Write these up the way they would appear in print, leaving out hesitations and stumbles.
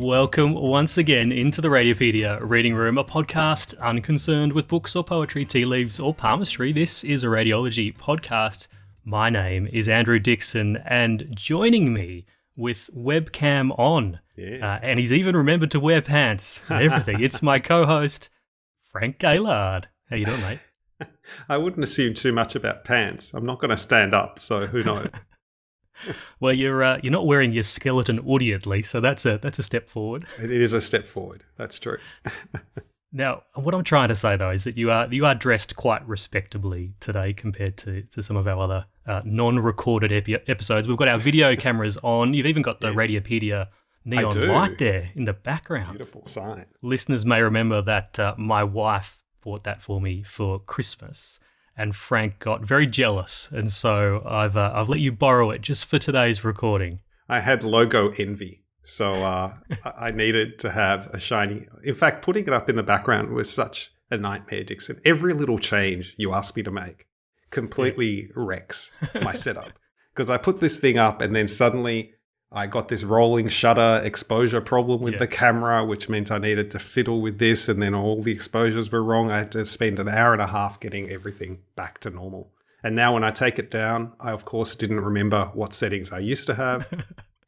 Welcome once again into the Radiopaedia Reading Room, a podcast unconcerned with books or poetry, tea leaves or palmistry. This is a radiology podcast. My name is Andrew Dixon, and joining me with webcam on, and he's even remembered to wear pants and everything, it's my co-host, Frank Gaylard. How you doing, mate? I wouldn't assume too much about pants. I'm not going to stand up, so who knows? Well, you're not wearing your skeleton hoodie at least, so that's a step forward. It is a step forward. That's true. Now, what I'm trying to say though is that you are dressed quite respectably today compared to some of our other non-recorded episodes. We've got our video cameras on. You've even got the Radiopaedia neon light there in the background. Beautiful sign. Listeners may remember that my wife bought that for me for Christmas. And Frank got very jealous, and so I've let you borrow it just for today's recording. I had logo envy, so I needed to have a shiny... In fact, putting it up in the background was such a nightmare, Dixon. Every little change you asked me to make completely wrecks my setup. Because I put this thing up, and then suddenly I got this rolling shutter exposure problem with the camera, which meant I needed to fiddle with this, and then all the exposures were wrong. I had to spend an hour and a half getting everything back to normal. And now when I take it down, I, of course, didn't remember what settings I used to have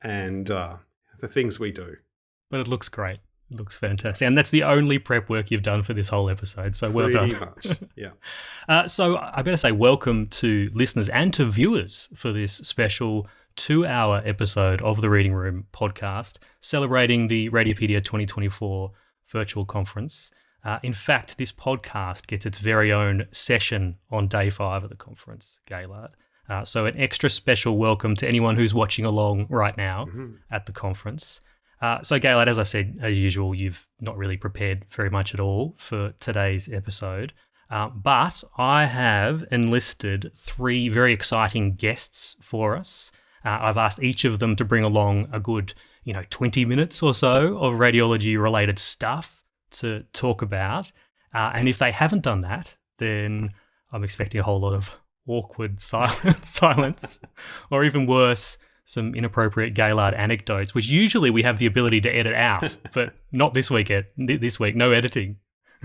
and the things we do. But it looks great. It looks fantastic. And that's the only prep work you've done for this whole episode, so well done. Pretty much, yeah. So I better say welcome to listeners and to viewers for this special 2-hour episode of the Reading Room podcast celebrating the Radiopaedia 2024 virtual conference. In fact, this podcast gets its very own session on day 5 of the conference, Gaylard. So an extra special welcome to anyone who's watching along right now at the conference. So Gaylard, as I said, as usual, you've not really prepared very much at all for today's episode. But I have enlisted 3 very exciting guests for us. I've asked each of them to bring along a good, 20 minutes or so of radiology-related stuff to talk about. And if they haven't done that, then I'm expecting a whole lot of awkward silence, or even worse, some inappropriate Gaylard anecdotes, which usually we have the ability to edit out, but not this week. This week, no editing.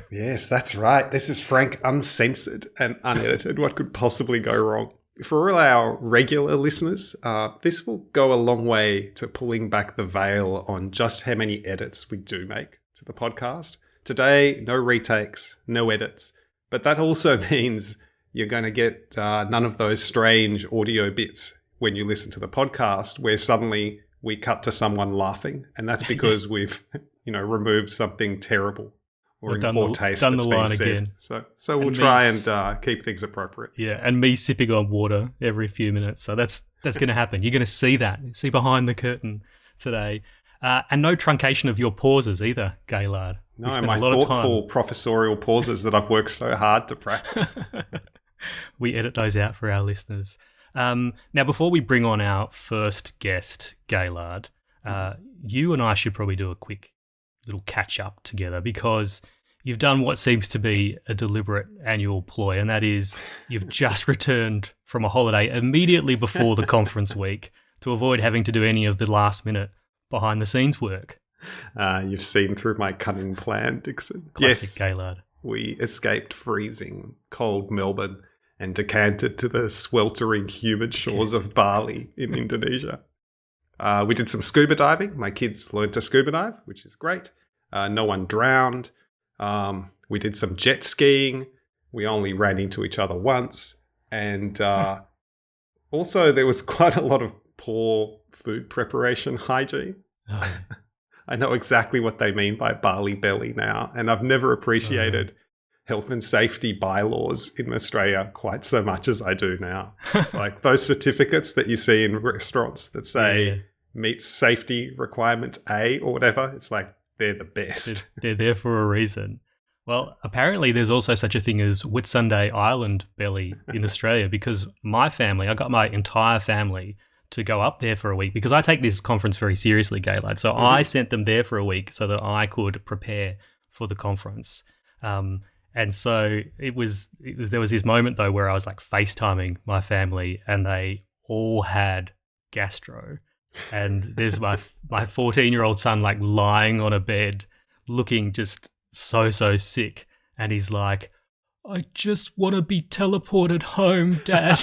Yes, that's right. This is Frank uncensored and unedited. What could possibly go wrong? For all our regular listeners, this will go a long way to pulling back the veil on just how many edits we do make to the podcast. Today, no retakes, no edits. But that also means you're going to get none of those strange audio bits when you listen to the podcast where suddenly we cut to someone laughing. And that's because we've, removed something terrible. Or in poor taste that's been said. Again. So we'll try and keep things appropriate. Yeah, and me sipping on water every few minutes. So that's going to happen. You're going to see that. See behind the curtain today. And no truncation of your pauses either, Gaylard. No, my thoughtful professorial pauses that I've worked so hard to practice. We edit those out for our listeners. Now, before we bring on our first guest, Gaylard, you and I should probably do a quick little catch up together, because you've done what seems to be a deliberate annual ploy, and that is you've just returned from a holiday immediately before the conference week to avoid having to do any of the last minute behind the scenes work. You've seen through my cunning plan, Dixon. Classic Gaylard. We escaped freezing cold Melbourne and decanted to the sweltering humid shores of Bali in Indonesia. We did some scuba diving. My kids learned to scuba dive, which is great. No one drowned. We did some jet skiing. We only ran into each other once. And also there was quite a lot of poor food preparation hygiene. Oh. I know exactly what they mean by Bali belly now. And I've never appreciated health and safety bylaws in Australia quite so much as I do now. It's like those certificates that you see in restaurants that say meets safety requirement A or whatever. It's like they're the best. They're there for a reason. Well, apparently there's also such a thing as Whitsunday Island belly in Australia, because my family, I got my entire family to go up there for a week, because I take this conference very seriously, Gaylard. So I sent them there for a week so that I could prepare for the conference. And so there was this moment though where I was like FaceTiming my family, and they all had gastro. and there's my 14-year-old son like lying on a bed, looking just so sick, and he's like, "I just want to be teleported home, Dad."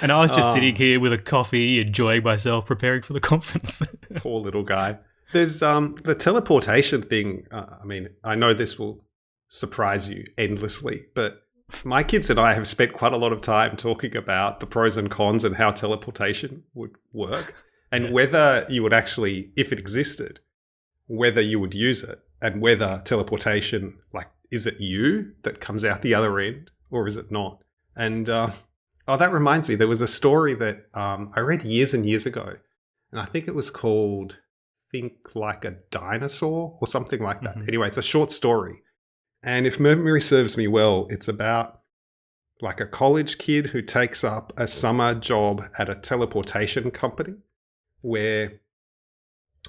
And I was just sitting here with a coffee, enjoying myself, preparing for the conference. Poor little guy. There's the teleportation thing. I mean, I know this will surprise you endlessly, but my kids and I have spent quite a lot of time talking about the pros and cons and how teleportation would work, and whether you would actually, if it existed, whether you would use it, and whether teleportation, like, is it you that comes out the other end or is it not? And that reminds me, there was a story that I read years and years ago, and I think it was called Think Like a Dinosaur or something like that. Anyway, it's a short story. And if memory serves me well, it's about like a college kid who takes up a summer job at a teleportation company, where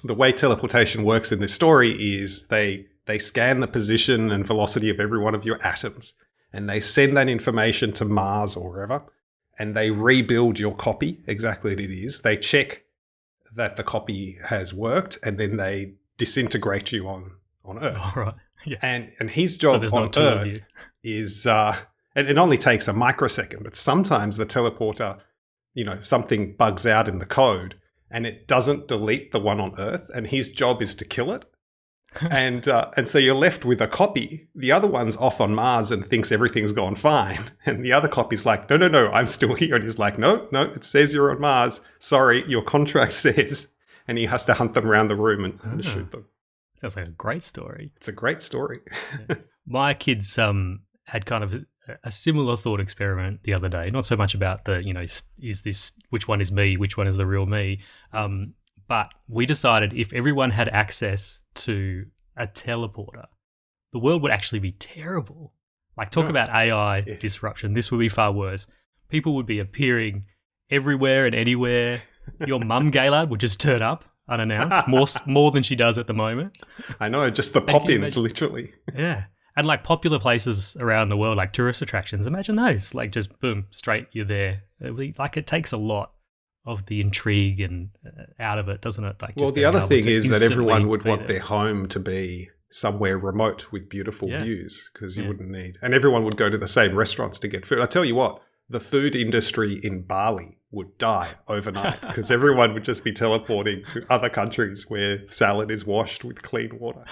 the way teleportation works in this story is they scan the position and velocity of every one of your atoms, and they send that information to Mars or wherever, and they rebuild your copy exactly as it is. They check that the copy has worked, and then they disintegrate you on Earth. All right. Yeah. And his job on Earth is, and it only takes a microsecond, but sometimes the teleporter, something bugs out in the code and it doesn't delete the one on Earth, and his job is to kill it. And so you're left with a copy. The other one's off on Mars and thinks everything's gone fine. And the other copy's like, no, I'm still here. And he's like, no, it says you're on Mars. Sorry, your contract says. And he has to hunt them around the room and shoot them. Sounds like a great story. It's a great story. My kids had kind of a similar thought experiment the other day. Not so much about which one is me, which one is the real me. But we decided if everyone had access to a teleporter, the world would actually be terrible. Like, talk about AI disruption. This would be far worse. People would be appearing everywhere and anywhere. Your mum, Gaylard, would just turn up unannounced, more than she does at the moment. I know, just the pop-ins, literally. Yeah. And like popular places around the world, like tourist attractions, imagine those. Like, just boom, straight, you're there. It takes a lot of the intrigue and out of it, doesn't it? Like, well, the other thing is that everyone would want their home to be somewhere remote with beautiful views, because you wouldn't need, and everyone would go to the same restaurants to get food. I tell you what, the food industry in Bali would die overnight because everyone would just be teleporting to other countries where salad is washed with clean water.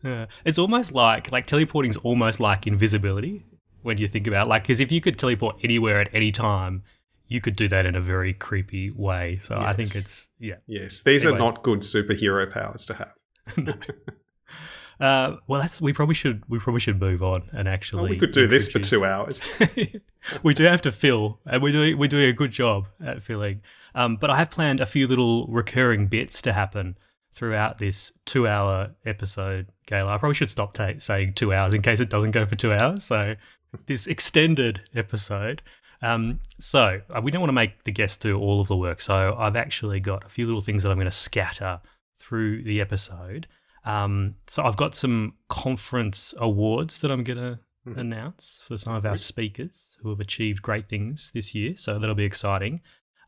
Yeah. It's almost like teleporting is almost like invisibility when you think about it. Like, because if you could teleport anywhere at any time, you could do that in a very creepy way. So I think it's, Yes, these are not good superhero powers to have. No. Well, we probably should move on and actually. We could do this for 2 hours. We do have to fill, and we're doing a good job at filling. But I have planned a few little recurring bits to happen throughout this 2-hour episode, Gayla. I probably should stop saying 2 hours in case it doesn't go for 2 hours. So this extended episode. So we don't want to make the guests do all of the work. So I've actually got a few little things that I'm going to scatter through the episode. So I've got some conference awards that I'm going to announce for some of our speakers who have achieved great things this year. So that'll be exciting.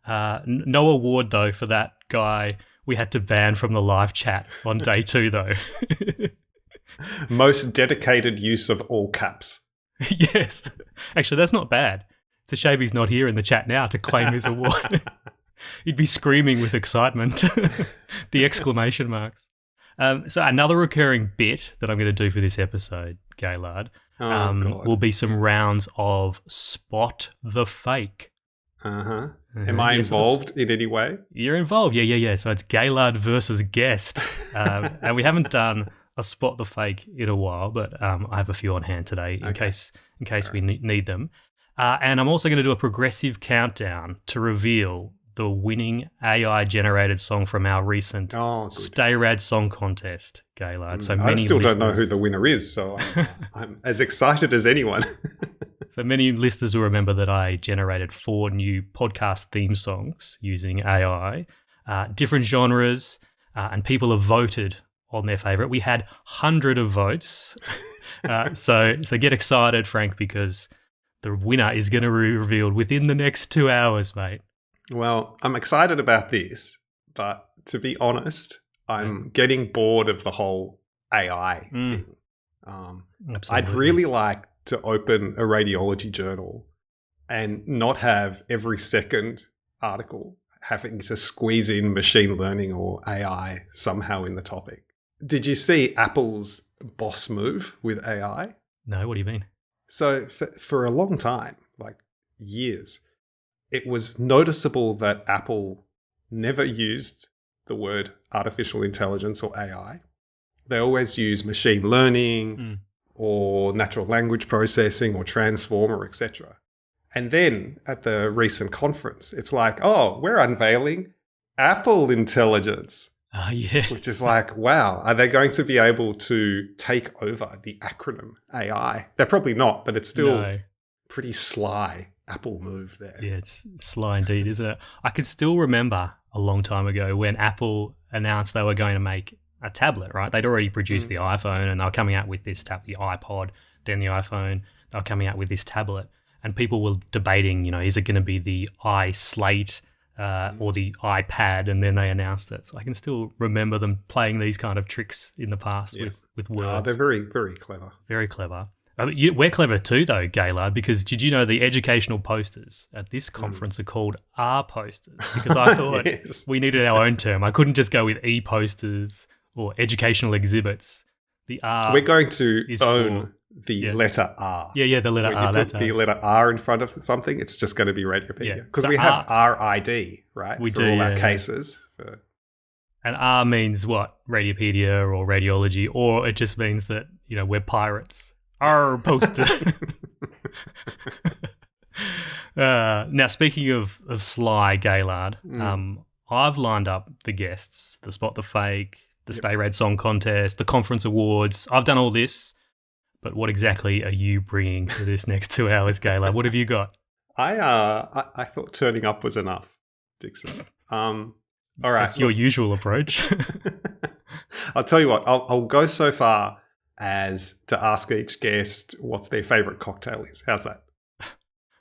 No award, though, for that guy we had to ban from the live chat on day 2, though. Most dedicated use of all caps. Yes. Actually, that's not bad. It's a shame he's not here in the chat now to claim his award. He'd be screaming with excitement. The exclamation marks. So another recurring bit that I'm going to do for this episode, Gaylard, will be some rounds of Spot the Fake. Am I involved in any way? You're involved, yeah. So it's Gaylard versus guest. And we haven't done a Spot the Fake in a while, but I have a few on hand today in case we need them. And I'm also going to do a progressive countdown to reveal the winning AI-generated song from our recent Stay Rad Song Contest, Gaylard. So I still don't know who the winner is, so I'm as excited as anyone. So many listeners will remember that I generated 4 new podcast theme songs using AI, different genres, and people have voted on their favourite. We had 100 of votes. So get excited, Frank, because the winner is going to be revealed within the next 2 hours, mate. Well, I'm excited about this, but to be honest, I'm getting bored of the whole AI thing. I'd Absolutely. really like to open a radiology journal and not have every second article having to squeeze in machine learning or AI somehow in the topic. Did you see Apple's boss move with AI? No, what do you mean? So for a long time, like years, it was noticeable that Apple never used the word artificial intelligence or AI. They always use machine learning or natural language processing or transformer, etc. And then at the recent conference, it's like, oh, we're unveiling Apple Intelligence. Yes. Which is like, wow, are they going to be able to take over the acronym AI? They're probably not, but it's still pretty sly Apple move there. Yeah, it's sly indeed, isn't it? I can still remember a long time ago when Apple announced they were going to make a tablet, right? They'd already produced the iPhone and they were coming out with this the iPod, then the iPhone. They were coming out with this tablet. And people were debating, is it going to be the iSlate or the iPad? And then they announced it. So I can still remember them playing these kind of tricks in the past with words. They're very, very clever. Very clever. We're clever too, though, Gaylard, because did you know the educational posters at this conference are called R posters? Because I thought we needed our own term. I couldn't just go with E posters or educational exhibits. The R. We're going to own the letter R. Yeah, the letter R. When you put the letter R in front of something, it's just going to be Radiopaedia. Because so we have RID, right? We for do, all our cases. And R means what? Radiopaedia or radiology, or it just means that, we're pirates. R poster. Now, speaking of sly, Gaylard, I've lined up the guests, the Spot the Fake, the Stay Rad Song Contest, the conference awards. I've done all this, but what exactly are you bringing to this next 2 hours, Gaylard? What have you got? I thought turning up was enough, Dixon. All right, that's your usual approach. I'll tell you what. I'll go so far as to ask each guest what's their favourite cocktail is. How's that?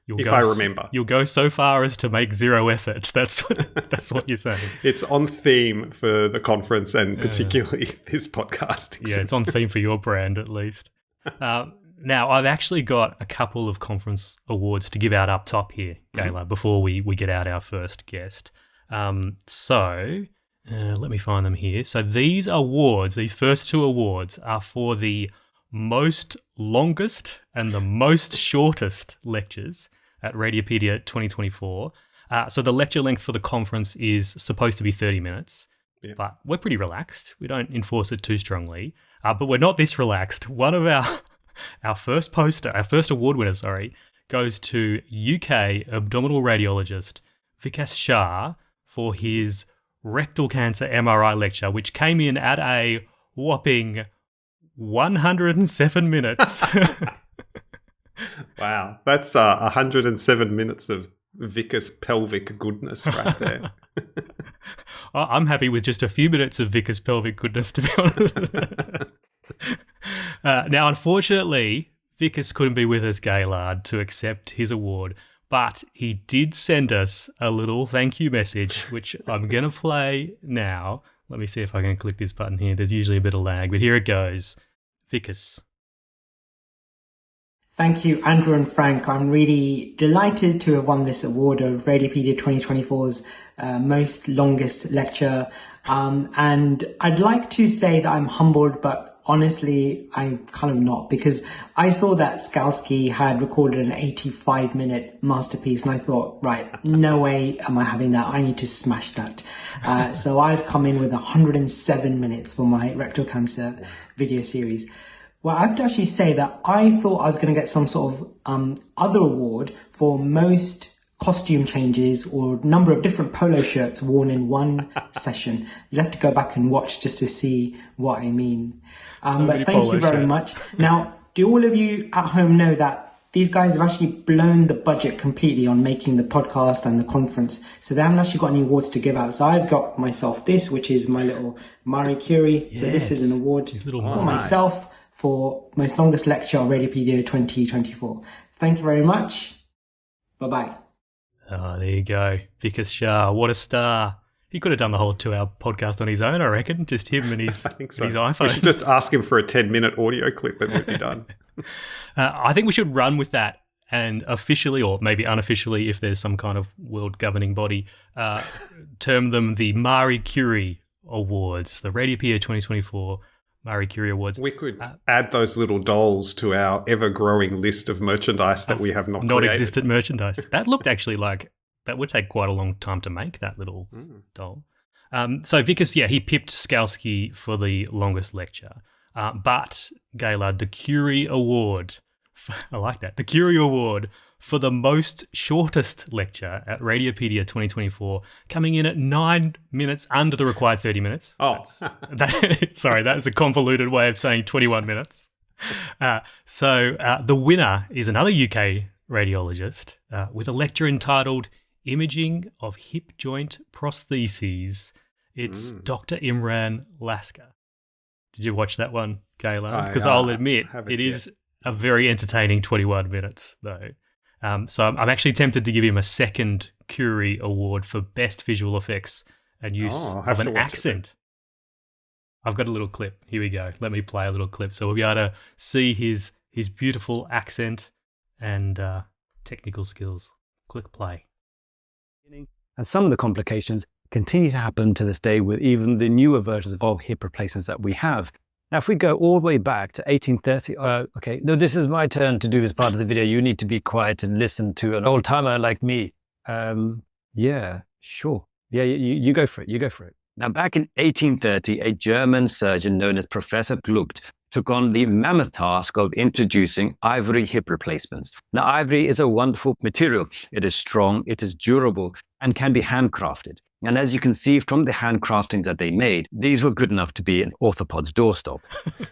I remember. You'll go so far as to make zero effort. That's what you're saying. It's on theme for the conference and particularly this podcast. Yeah, it's on theme for your brand at least. Now, I've actually got a couple of conference awards to give out up top here, Gaylard, before we get out our first guest. Let me find them here. So these first two awards are for the most longest and the most shortest lectures at Radiopaedia 2024. So the lecture length for the conference is supposed to be 30 minutes, but we're pretty relaxed. We don't enforce it too strongly, but we're not this relaxed. One of our first award winner, goes to UK abdominal radiologist Vikas Shah for his rectal cancer MRI lecture, which came in at a whopping 107 minutes. Wow, that's 107 minutes of Vikas pelvic goodness right there. I'm happy with just a few minutes of Vikas pelvic goodness, to be honest. Now, unfortunately, Vikas couldn't be with us, Gaylard, to accept his award, but he did send us a little thank you message, which I'm going to play now. Let me see if I can click this button here. There's usually a bit of lag, but here it goes. Vikas. Thank you, Andrew and Frank. I'm really delighted to have won this award of Radiopaedia 2024's most longest lecture. And I'd like to say that I'm humbled, but honestly, I'm kind of not, because I saw that Skalski had recorded an 85-minute masterpiece and I thought, right, no way am I having that. I need to smash that. So I've come in with 107 minutes for my rectal cancer video series. Well, I have to actually say that I thought I was going to get some sort of other award for most costume changes or number of different polo shirts worn in one session. You'll have to go back and watch just to see what I mean. But thank you very much. Now, do all of you at home know that these guys have actually blown the budget completely on making the podcast and the conference? So they haven't actually got any awards to give out. So I've got myself this, which is my little Marie Curie. Yes. So this is an award for myself for most longest lecture of Radiopaedia 2024. Thank you very much. Bye-bye. Oh, there you go. Vikas Shah, what a star. He could have done the whole 2-hour podcast on his own, I reckon. Just him and his, I think so. his iPhone. We should just ask him for a 10-minute audio clip and we'd be done. I think we should run with that and officially, or maybe unofficially, if there's some kind of world governing body, term them the Marie Curie Awards, the Radiopaedia 2024 Marie Curie Awards. We could add those little dolls to our ever-growing list of merchandise that we have not created. Non-existent merchandise. That looked actually like that would take quite a long time to make, that little doll. So Vikas, he pipped Skalski for the longest lecture. But, Gaylard, the Curie Award, I like that, the Curie Award for the most shortest lecture at Radiopaedia 2024, coming in at 9 minutes under the required 30 minutes. Oh. Sorry, that is a convoluted way of saying 21 minutes. So the winner is another UK radiologist with a lecture entitled Imaging of Hip Joint Prostheses. It's Dr. Imran Lasker. Did you watch that one, Gaylard? Because I'll admit, it is a very entertaining 21 minutes, though. So I'm actually tempted to give him a second Curie Award for Best Visual Effects and use of an accent. I've got a little clip. Here we go. Let me play a little clip so we'll be able to see his beautiful accent and technical skills. Click play. And some of the complications continue to happen to this day with even the newer versions of hip replacements that we have. Now, if we go all the way back to 1830, no, this is my turn to do this part of the video. You need to be quiet and listen to an old timer like me. Yeah, sure. Yeah, you go for it. You go for it. Now, back in 1830, a German surgeon known as Professor Gluck took on the mammoth task of introducing ivory hip replacements. Now, ivory is a wonderful material. It is strong, it is durable, and can be handcrafted. And as you can see from the handcraftings that they made, these were good enough to be an orthopod's doorstop.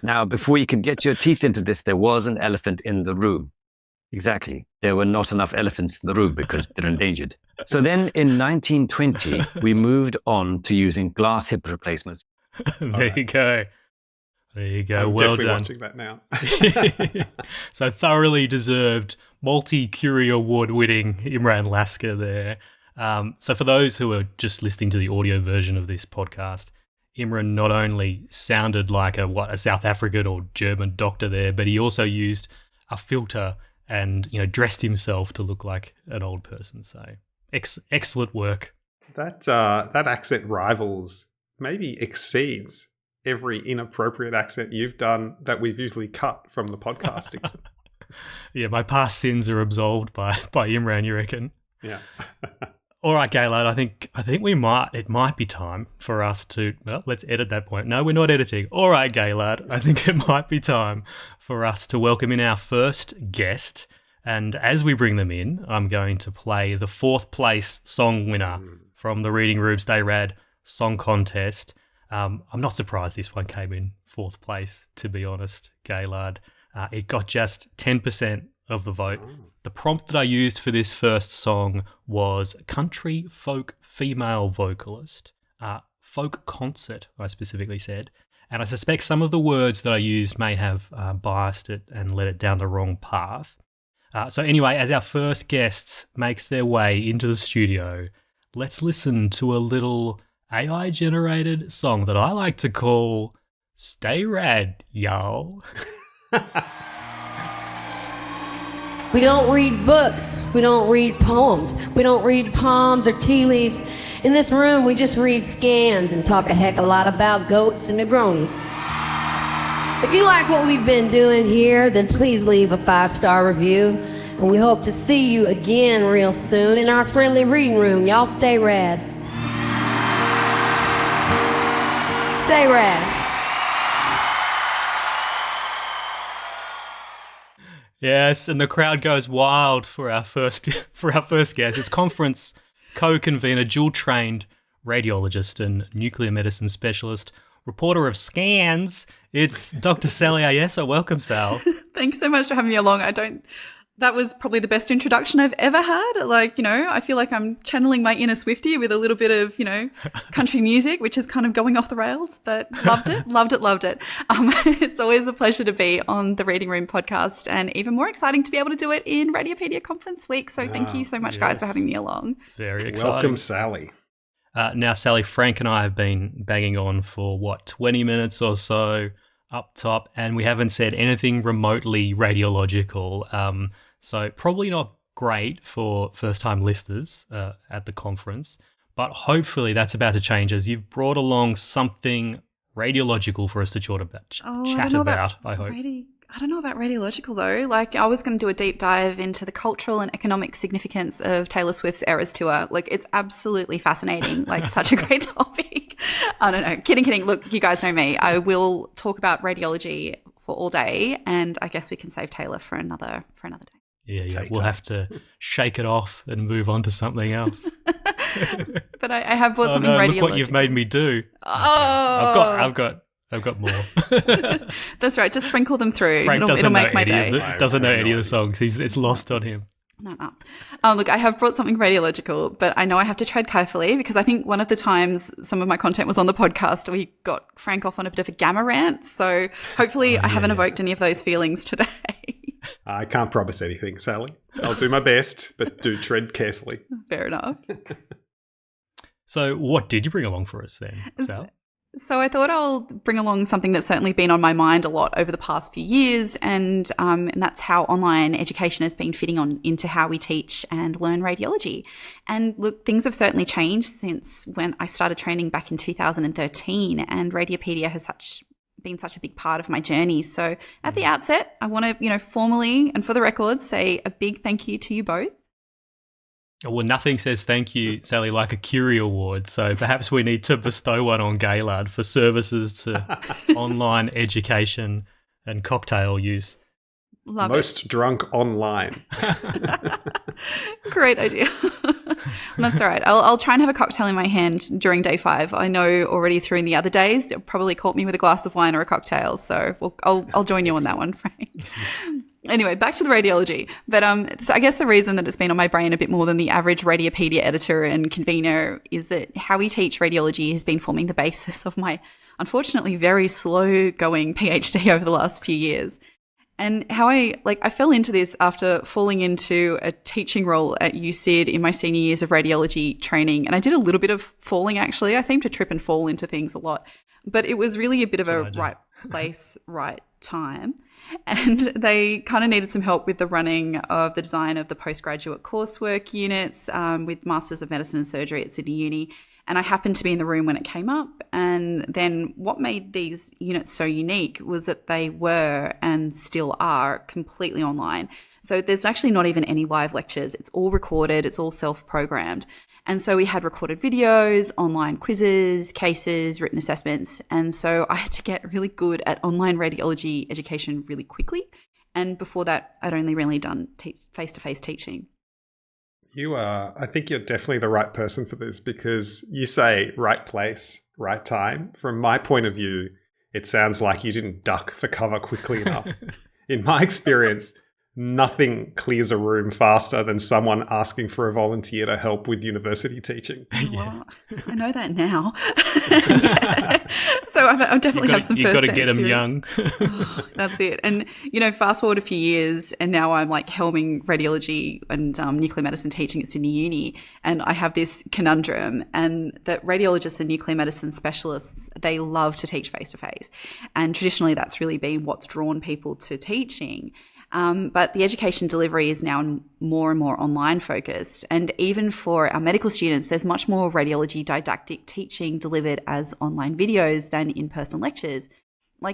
Now, before you could get your teeth into this, there was an elephant in the room. Exactly. There were not enough elephants in the room because they're endangered. So then in 1920, we moved on to using glass hip replacements. There you go. There you go. I'm well definitely done. watching that now. So thoroughly deserved multi-Curie Award-winning Imran Lasker there. So for those who are just listening to the audio version of this podcast, Imran not only sounded like a South African or German doctor there, but he also used a filter and dressed himself to look like an old person. So excellent work. That accent rivals, maybe exceeds every inappropriate accent you've done that we've usually cut from the podcast. Yeah, my past sins are absolved by Imran, you reckon? Yeah. All right, Gaylard, I think it might be time for us to, let's edit that point. No, we're not editing. All right, Gaylard, I think it might be time for us to welcome in our first guest. And as we bring them in, I'm going to play the 4th place song winner from the Reading Room Stay Rad Song Contest. I'm not surprised this one came in 4th place, to be honest, Gaylard. It got just 10% of the vote. The prompt that I used for this first song was country folk female vocalist, folk concert, I specifically said. And I suspect some of the words that I used may have biased it and led it down the wrong path. So anyway, as our first guest makes their way into the studio, let's listen to a little AI-generated song that I like to call Stay Rad, y'all. We don't read books, we don't read poems, we don't read palms or tea leaves. In this room, we just read scans and talk a heck of a lot about goats and Negronis. If you like what we've been doing here, then please leave a 5-star review. And we hope to see you again real soon in our friendly reading room. Y'all stay rad. Stay rad. Yes, and the crowd goes wild for our first guest. It's conference co-convener, dual-trained radiologist and nuclear medicine specialist, reporter of scans. It's Dr. Sally Ayesa. Welcome, Sal. Thanks so much for having me along. That was probably the best introduction I've ever had. Like, I feel like I'm channeling my inner Swiftie with a little bit of, country music, which is kind of going off the rails, but loved it. It's always a pleasure to be on the Reading Room podcast, and even more exciting to be able to do it in Radiopaedia Conference Week. So thank you so much, guys, for having me along. Very exciting. Welcome, Sally. Now, Sally, Frank and I have been banging on for, 20 minutes or so up top, and we haven't said anything remotely radiological. So probably not great for first-time listeners at the conference, but hopefully that's about to change as you've brought along something radiological for us to chat about, I hope. I don't know about radiological though. Like, I was going to do a deep dive into the cultural and economic significance of Taylor Swift's Eras Tour. Like, it's absolutely fascinating. Like, such a great topic. I don't know. Kidding. Look, you guys know me. I will talk about radiology for all day, and I guess we can save Taylor for another day. Yeah. We'll have to shake it off and move on to something else. But I have bought something radiological. Look what you've made me do. I've got more. That's right. Just sprinkle them through. Frank it'll make my day. Doesn't know any of the songs. It's lost on him. No. Look, I have brought something radiological, but I know I have to tread carefully because I think one of the times some of my content was on the podcast, we got Frank off on a bit of a gamma rant. So hopefully I haven't evoked any of those feelings today. I can't promise anything, Sally. I'll do my best, but do tread carefully. Fair enough. So what did you bring along for us then, Sal? So I thought I'll bring along something that's certainly been on my mind a lot over the past few years, and that's how online education has been fitting on into how we teach and learn radiology. And look, things have certainly changed since when I started training back in 2013, and Radiopaedia has been such a big part of my journey. So at the outset, I want to, formally and for the record, say a big thank you to you both. Well, nothing says thank you, Sally, like a Curie award. So perhaps we need to bestow one on Gaylord for services to online education and cocktail use. Most drunk online. Great idea. That's all right. I'll try and have a cocktail in my hand during day 5. I know already through in the other days, it probably caught me with a glass of wine or a cocktail. So I'll join you on that one, Frank. Anyway, back to the radiology. But so I guess the reason that it's been on my brain a bit more than the average Radiopaedia editor and convener is that how we teach radiology has been forming the basis of my unfortunately very slow-going PhD over the last few years. And how I fell into this after falling into a teaching role at USyd in my senior years of radiology training. And I did a little bit of falling, actually. I seem to trip and fall into things a lot. But it was really a bit of a right place, right time. And they kind of needed some help with the running of the design of the postgraduate coursework units with Masters of Medicine and Surgery at Sydney Uni. And I happened to be in the room when it came up. And then what made these units so unique was that they were and still are completely online. So there's actually not even any live lectures. It's all recorded. It's all self-programmed. And so we had recorded videos, online quizzes, cases, written assessments. And so I had to get really good at online radiology education really quickly. And before that, I'd only really done face-to-face teaching. I think you're definitely the right person for this because you say right place, right time. From my point of view, it sounds like you didn't duck for cover quickly enough. In my experience, nothing clears a room faster than someone asking for a volunteer to help with university teaching. Well, I know that now. Yeah. So I definitely have some first-hand experience. You've got to get them young. Oh, that's it. And, fast forward a few years and now I'm helming radiology and nuclear medicine teaching at Sydney Uni. And I have this conundrum and that radiologists and nuclear medicine specialists, they love to teach face-to-face. And traditionally that's really been what's drawn people to teaching. But the education delivery is now more and more online focused. And even for our medical students, there's much more radiology didactic teaching delivered as online videos than in-person lectures.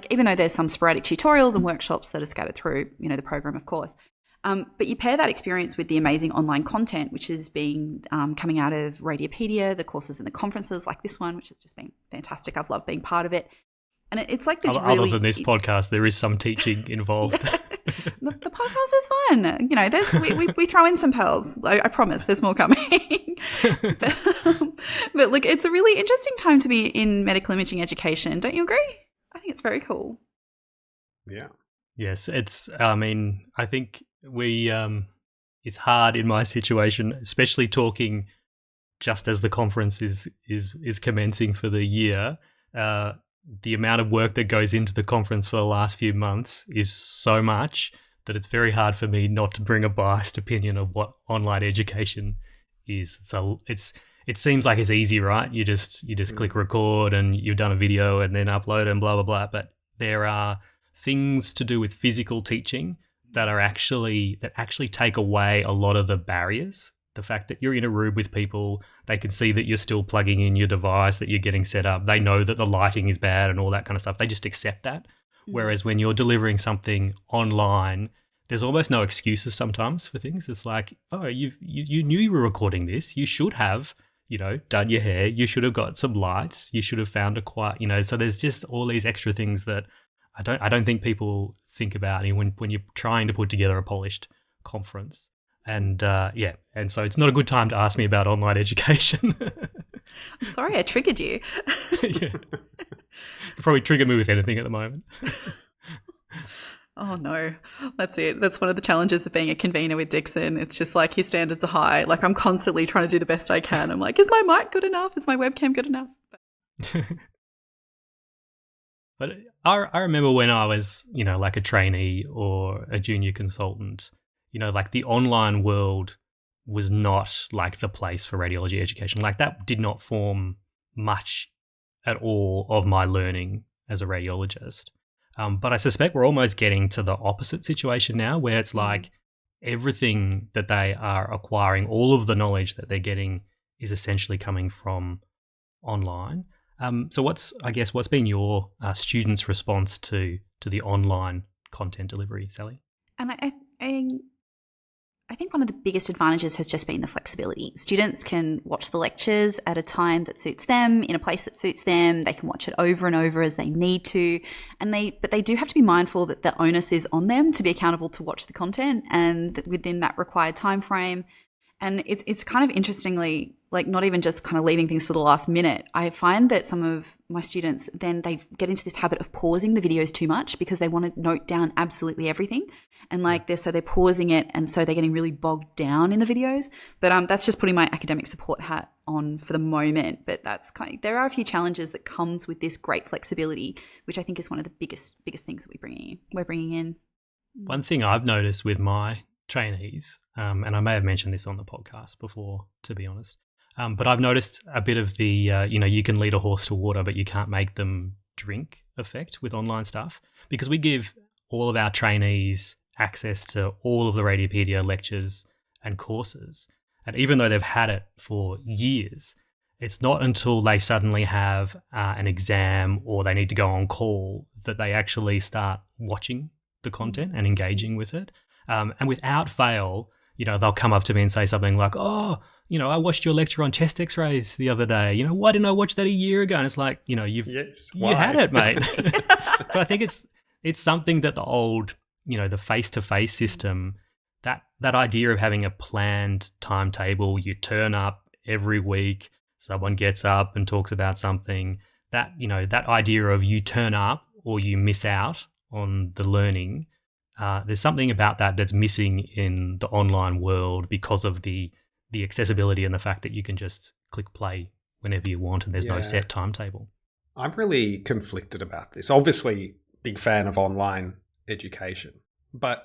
Even though there's some sporadic tutorials and workshops that are scattered through, the program, of course. But you pair that experience with the amazing online content, which is being coming out of Radiopaedia, the courses and the conferences like this one, which has just been fantastic. I've loved being part of it. And it's like this Other than this podcast, there is some teaching involved. The podcast is fun. We throw in some pearls. I promise there's more coming. but look, it's a really interesting time to be in medical imaging education. Don't you agree? I think it's very cool. Yeah. Yes, I think we it's hard in my situation, especially talking just as the conference is commencing for the year. The amount of work that goes into the conference for the last few months is so much that it's very hard for me not to bring a biased opinion of what online education is. So it seems like it's easy, right? You just click record and you've done a video and then upload and blah blah blah. But there are things to do with physical teaching that actually take away a lot of the barriers. The fact that you're in a room with people, they can see that you're still plugging in your device, that you're getting set up. They know that the lighting is bad and all that kind of stuff. They just accept that. Whereas when you're delivering something online, there's almost no excuses sometimes for things. It's like, oh, you knew you were recording this. You should have, done your hair. You should have got some lights. You should have found a quiet, So there's just all these extra things that I don't think people think about when you're trying to put together a polished conference. And and so it's not a good time to ask me about online education. I'm sorry I triggered you. Yeah. You probably trigger me with anything at the moment. Oh no, that's it. That's one of the challenges of being a convener with Dixon. It's just like his standards are high. Like I'm constantly trying to do the best I can. I'm like, is my mic good enough? Is my webcam good enough? But I remember when I was, like a trainee or a junior consultant, like the online world was not like the place for radiology education. Like that did not form much at all of my learning as a radiologist. But I suspect we're almost getting to the opposite situation now where it's like everything that they are acquiring, all of the knowledge that they're getting is essentially coming from online. So what's been your students' response to the online content delivery, Sally? And I think one of the biggest advantages has just been the flexibility. Students can watch the lectures at a time that suits them, in a place that suits them. They can watch it over and over as they need to. But they do have to be mindful that the onus is on them to be accountable to watch the content and within that required time frame. And it's kind of interestingly, like not even just kind of leaving things to the last minute. I find that some of my students, then they get into this habit of pausing the videos too much because they want to note down absolutely everything. And they're pausing it. And so they're getting really bogged down in the videos. But that's just putting my academic support hat on for the moment. But there are a few challenges that comes with this great flexibility, which I think is one of the biggest things that we're bringing in. One thing I've noticed with my trainees, and I may have mentioned this on the podcast before, to be honest, but I've noticed a bit of the, you can lead a horse to water, but you can't make them drink effect with online stuff, because we give all of our trainees access to all of the Radiopaedia lectures and courses. And even though they've had it for years, it's not until they suddenly have an exam or they need to go on call that they actually start watching the content and engaging with it. And without fail, they'll come up to me and say something like, oh, I watched your lecture on chest x-rays the other day. Why didn't I watch that a year ago? And it's like, you had it, mate. But I think it's something that the old, the face-to-face system, that idea of having a planned timetable, you turn up every week, someone gets up and talks about something, that idea of you turn up or you miss out on the learning, there's something about that that's missing in the online world because of the accessibility and the fact that you can just click play whenever you want and there's no set timetable. I'm really conflicted about this. Obviously, big fan of online education, but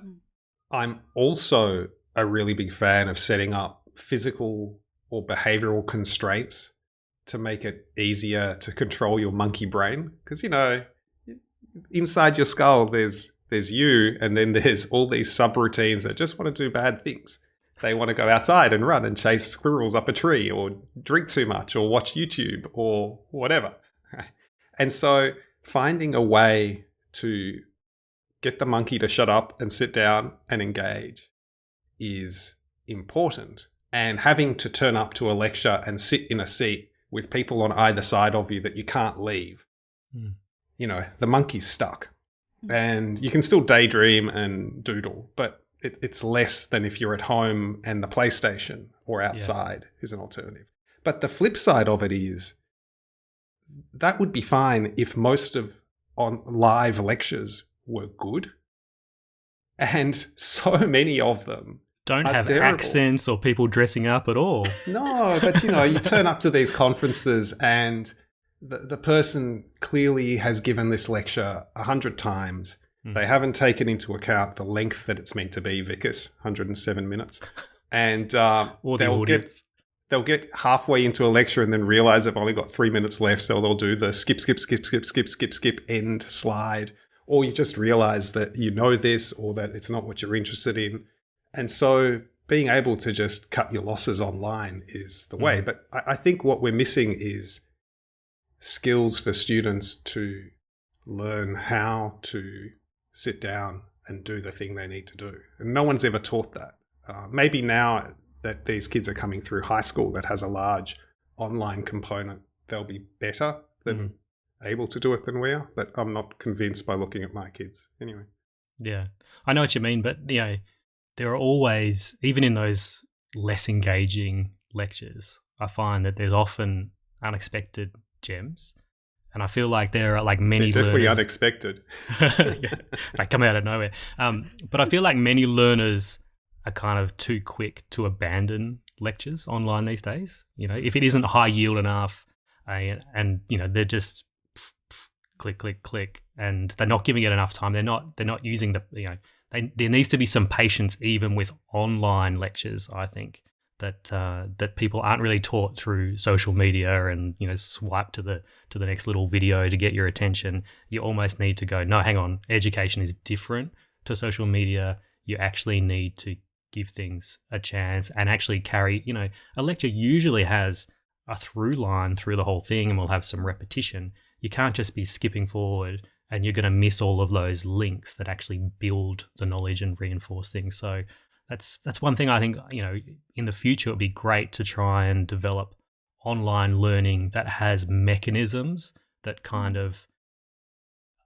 I'm also a really big fan of setting up physical or behavioral constraints to make it easier to control your monkey brain. Because, inside your skull, there's you, and then there's all these subroutines that just want to do bad things. They want to go outside and run and chase squirrels up a tree or drink too much or watch YouTube or whatever. And so finding a way to get the monkey to shut up and sit down and engage is important. And having to turn up to a lecture and sit in a seat with people on either side of you that you can't leave, the monkey's stuck. And you can still daydream and doodle, but it's less than if you're at home and the PlayStation or outside is an alternative. But the flip side of it is that would be fine if most of on live lectures were good. And so many of them don't are have terrible. accents or people dressing up at all. No, but you turn up to these conferences and the person clearly has given this lecture 100 times. They haven't taken into account the length that it's meant to be, Vickers, 107 minutes. And Or the audience. They'll get halfway into a lecture and then realize they've only got 3 minutes left, so they'll do the skip, end slide. Or you just realize that you know this or that it's not what you're interested in. And so being able to just cut your losses online is the way. But I think what we're missing is skills for students to learn how to sit down and do the thing they need to do. And no one's ever taught that. Maybe now that these kids are coming through high school that has a large online component, they'll be better than able to do it than we are. But I'm not convinced by looking at my kids anyway. Yeah, I know what you mean, but there are always, even in those less engaging lectures, I find that there's often unexpected gems. And I feel like there are like many They're definitely learners, unexpected. they come out of nowhere. But I feel like many learners are kind of too quick to abandon lectures online these days. If it isn't high yield enough, and they're just click, and they're not giving it enough time. They're not using there needs to be some patience even with online lectures. I think that people aren't really taught through social media and swipe to the next little video to get your attention. You almost need to go, no, hang on, education is different to social media. You actually need to give things a chance and actually carry, a lecture usually has a through line through the whole thing and will have some repetition. You can't just be skipping forward and you're going to miss all of those links that actually build the knowledge and reinforce things. So that's one thing I think, in the future, it'd be great to try and develop online learning that has mechanisms that kind of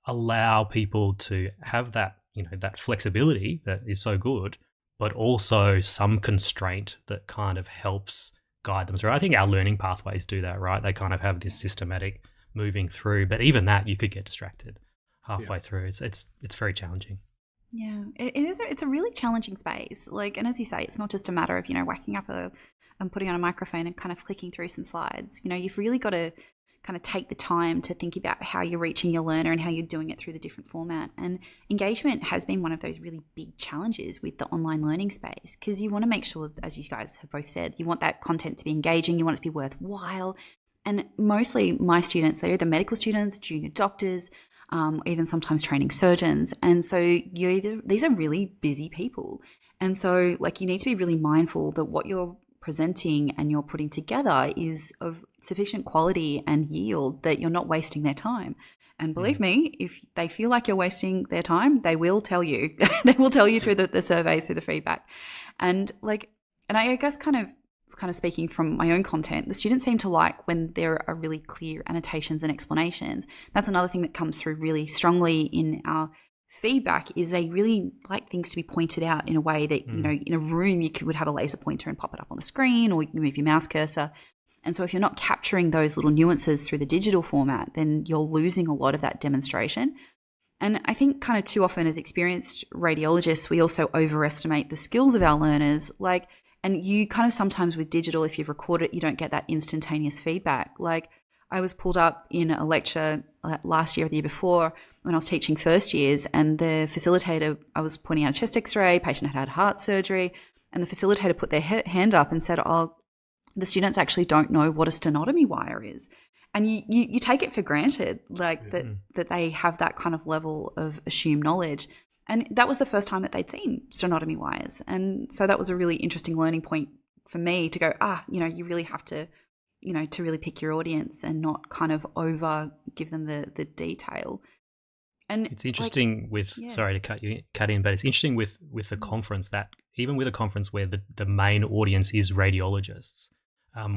allow people to have that, that flexibility that is so good, but also some constraint that kind of helps guide them through. I think our learning pathways do that, right? They kind of have this systematic moving through, but even that you could get distracted halfway through. It's very challenging. Yeah, it is. It's a really challenging space. And as you say, it's not just a matter of whacking up and putting on a microphone and kind of clicking through some slides. You've really got to kind of take the time to think about how you're reaching your learner and how you're doing it through the different format. And engagement has been one of those really big challenges with the online learning space, because you want to make sure, as you guys have both said, you want that content to be engaging, you want it to be worthwhile. And mostly my students, they're either medical students, junior doctors, even sometimes training surgeons. And so these are really busy people. And so you need to be really mindful that what you're presenting and you're putting together is of sufficient quality and yield that you're not wasting their time. And believe me, if they feel like you're wasting their time, they will tell you. They will tell you through the surveys, through the feedback. And I guess kind of speaking from my own content, the students seem to like when there are really clear annotations and explanations. That's another thing that comes through really strongly in our feedback, is they really like things to be pointed out in a way that, in a room you would have a laser pointer and pop it up on the screen, or you can move your mouse cursor. And so if you're not capturing those little nuances through the digital format, then you're losing a lot of that demonstration. And I think kind of too often as experienced radiologists, we also overestimate the skills of our learners. And you kind of sometimes with digital, if you've recorded it, you don't get that instantaneous feedback. I was pulled up in a lecture last year or the year before when I was teaching first years, and the facilitator, I was pointing out a chest x-ray, patient had heart surgery, and the facilitator put their hand up and said, the students actually don't know what a sternotomy wire is. And you take it for granted, that they have that kind of level of assumed knowledge. And that was the first time that they'd seen sternotomy wires. And so that was a really interesting learning point for me to go, you really have to, to really pick your audience and not kind of over give them the detail. And it's interesting sorry to cut in, but it's interesting with the conference that even with a conference where the main audience is radiologists,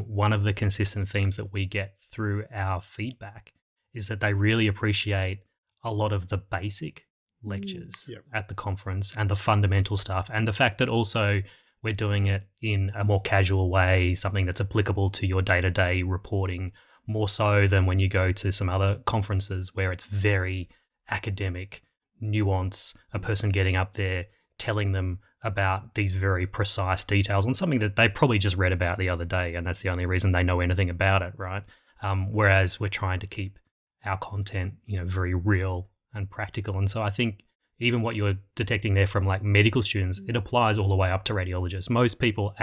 one of the consistent themes that we get through our feedback is that they really appreciate a lot of the basic lectures at the conference and the fundamental stuff, and the fact that also we're doing it in a more casual way, something that's applicable to your day-to-day reporting, more so than when you go to some other conferences where it's very academic, nuance, a person getting up there telling them about these very precise details on something that they probably just read about the other day, and that's the only reason they know anything about it, right? Whereas we're trying to keep our content, very real and practical. And so I think even what you're detecting there from like medical students, it applies all the way up to radiologists. Most people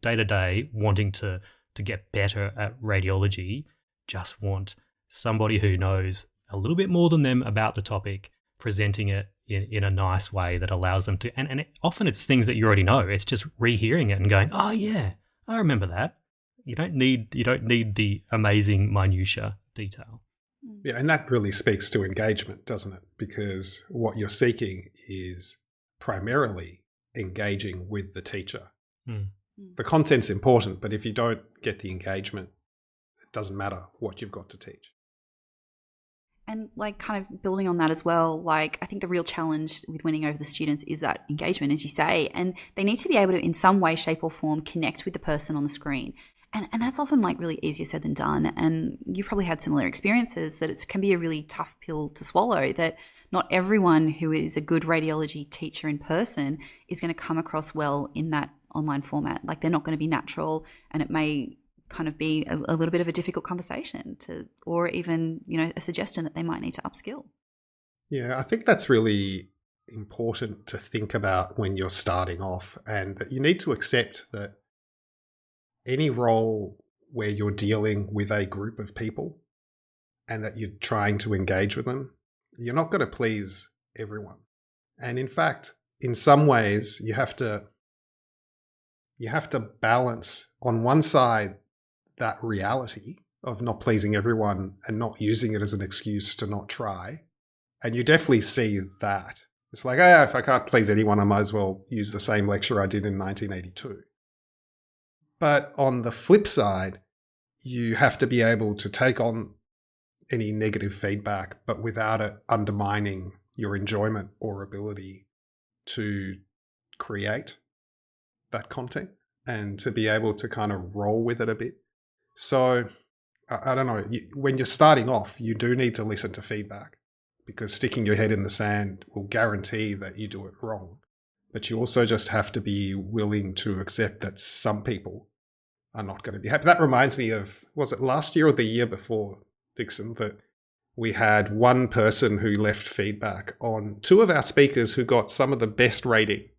day to day wanting to get better at radiology just want somebody who knows a little bit more than them about the topic, presenting it in a nice way that allows them to, and often it's things that you already know. It's just rehearing it and going, oh yeah, I remember that. You don't need the amazing minutia detail. Yeah, and that really speaks to engagement, doesn't it? Because what you're seeking is primarily engaging with the teacher. The content's important, but if you don't get the engagement, it doesn't matter what you've got to teach. And like kind of building on that as well, like I think the real challenge with winning over the students is that engagement, as you say, and they need to be able to in some way, shape or form connect with the person on the screen. And that's often like really easier said than done. And you probably had similar experiences that it can be a really tough pill to swallow, that not everyone who is a good radiology teacher in person is going to come across well in that online format. Like they're not going to be natural, and it may kind of be a little bit of a difficult conversation or even, a suggestion that they might need to upskill. Yeah, I think that's really important to think about when you're starting off, and that you need to accept that any role where you're dealing with a group of people and that you're trying to engage with them, you're not going to please everyone. And in fact, in some ways, you have to balance on one side that reality of not pleasing everyone and not using it as an excuse to not try. And you definitely see that. It's like, if I can't please anyone, I might as well use the same lecture I did in 1982. But on the flip side, you have to be able to take on any negative feedback, but without it undermining your enjoyment or ability to create that content and to be able to kind of roll with it a bit. So, I don't know, when you're starting off, you do need to listen to feedback, because sticking your head in the sand will guarantee that you do it wrong. But you also just have to be willing to accept that some people are not going to be happy. That reminds me of, was it last year or the year before, Dixon, that we had one person who left feedback on two of our speakers who got some of the best rating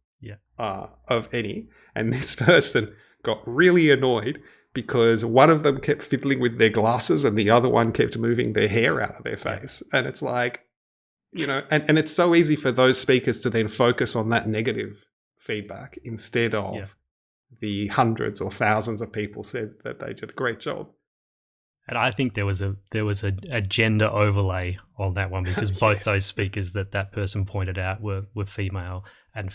of any. And this person got really annoyed because one of them kept fiddling with their glasses and the other one kept moving their hair out of their face. And it's like, and it's so easy for those speakers to then focus on that negative feedback instead of the hundreds or thousands of people said that they did a great job. And I think there was a gender overlay on that one, because both those speakers that person pointed out were female, and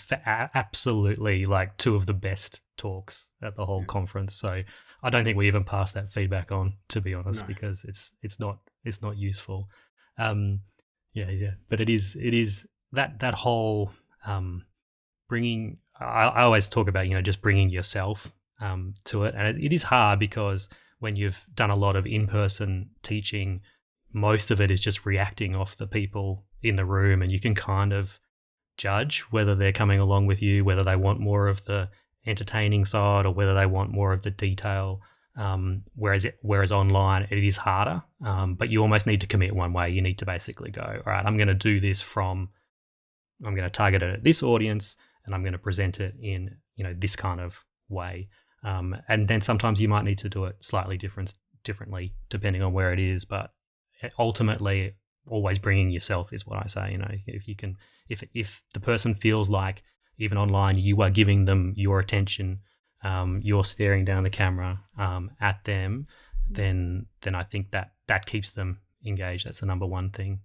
absolutely like two of the best talks at the whole conference. So I don't think we even passed that feedback on, to be honest, because it's not useful. But it is that whole bringing. I always talk about just bringing yourself to it, and it is hard because when you've done a lot of in-person teaching, most of it is just reacting off the people in the room, and you can kind of judge whether they're coming along with you, whether they want more of the entertaining side or whether they want more of the detail. Whereas online it is harder, but you almost need to commit one way. You need to basically go, all right, I'm going to do this I'm going to target it at this audience, and I'm going to present it in this kind of way. And then sometimes you might need to do it slightly differently depending on where it is, but ultimately always bringing yourself is what I say. If the person feels like even online you are giving them your attention, you're staring down the camera at them, then I think that keeps them engaged. That's the number one thing.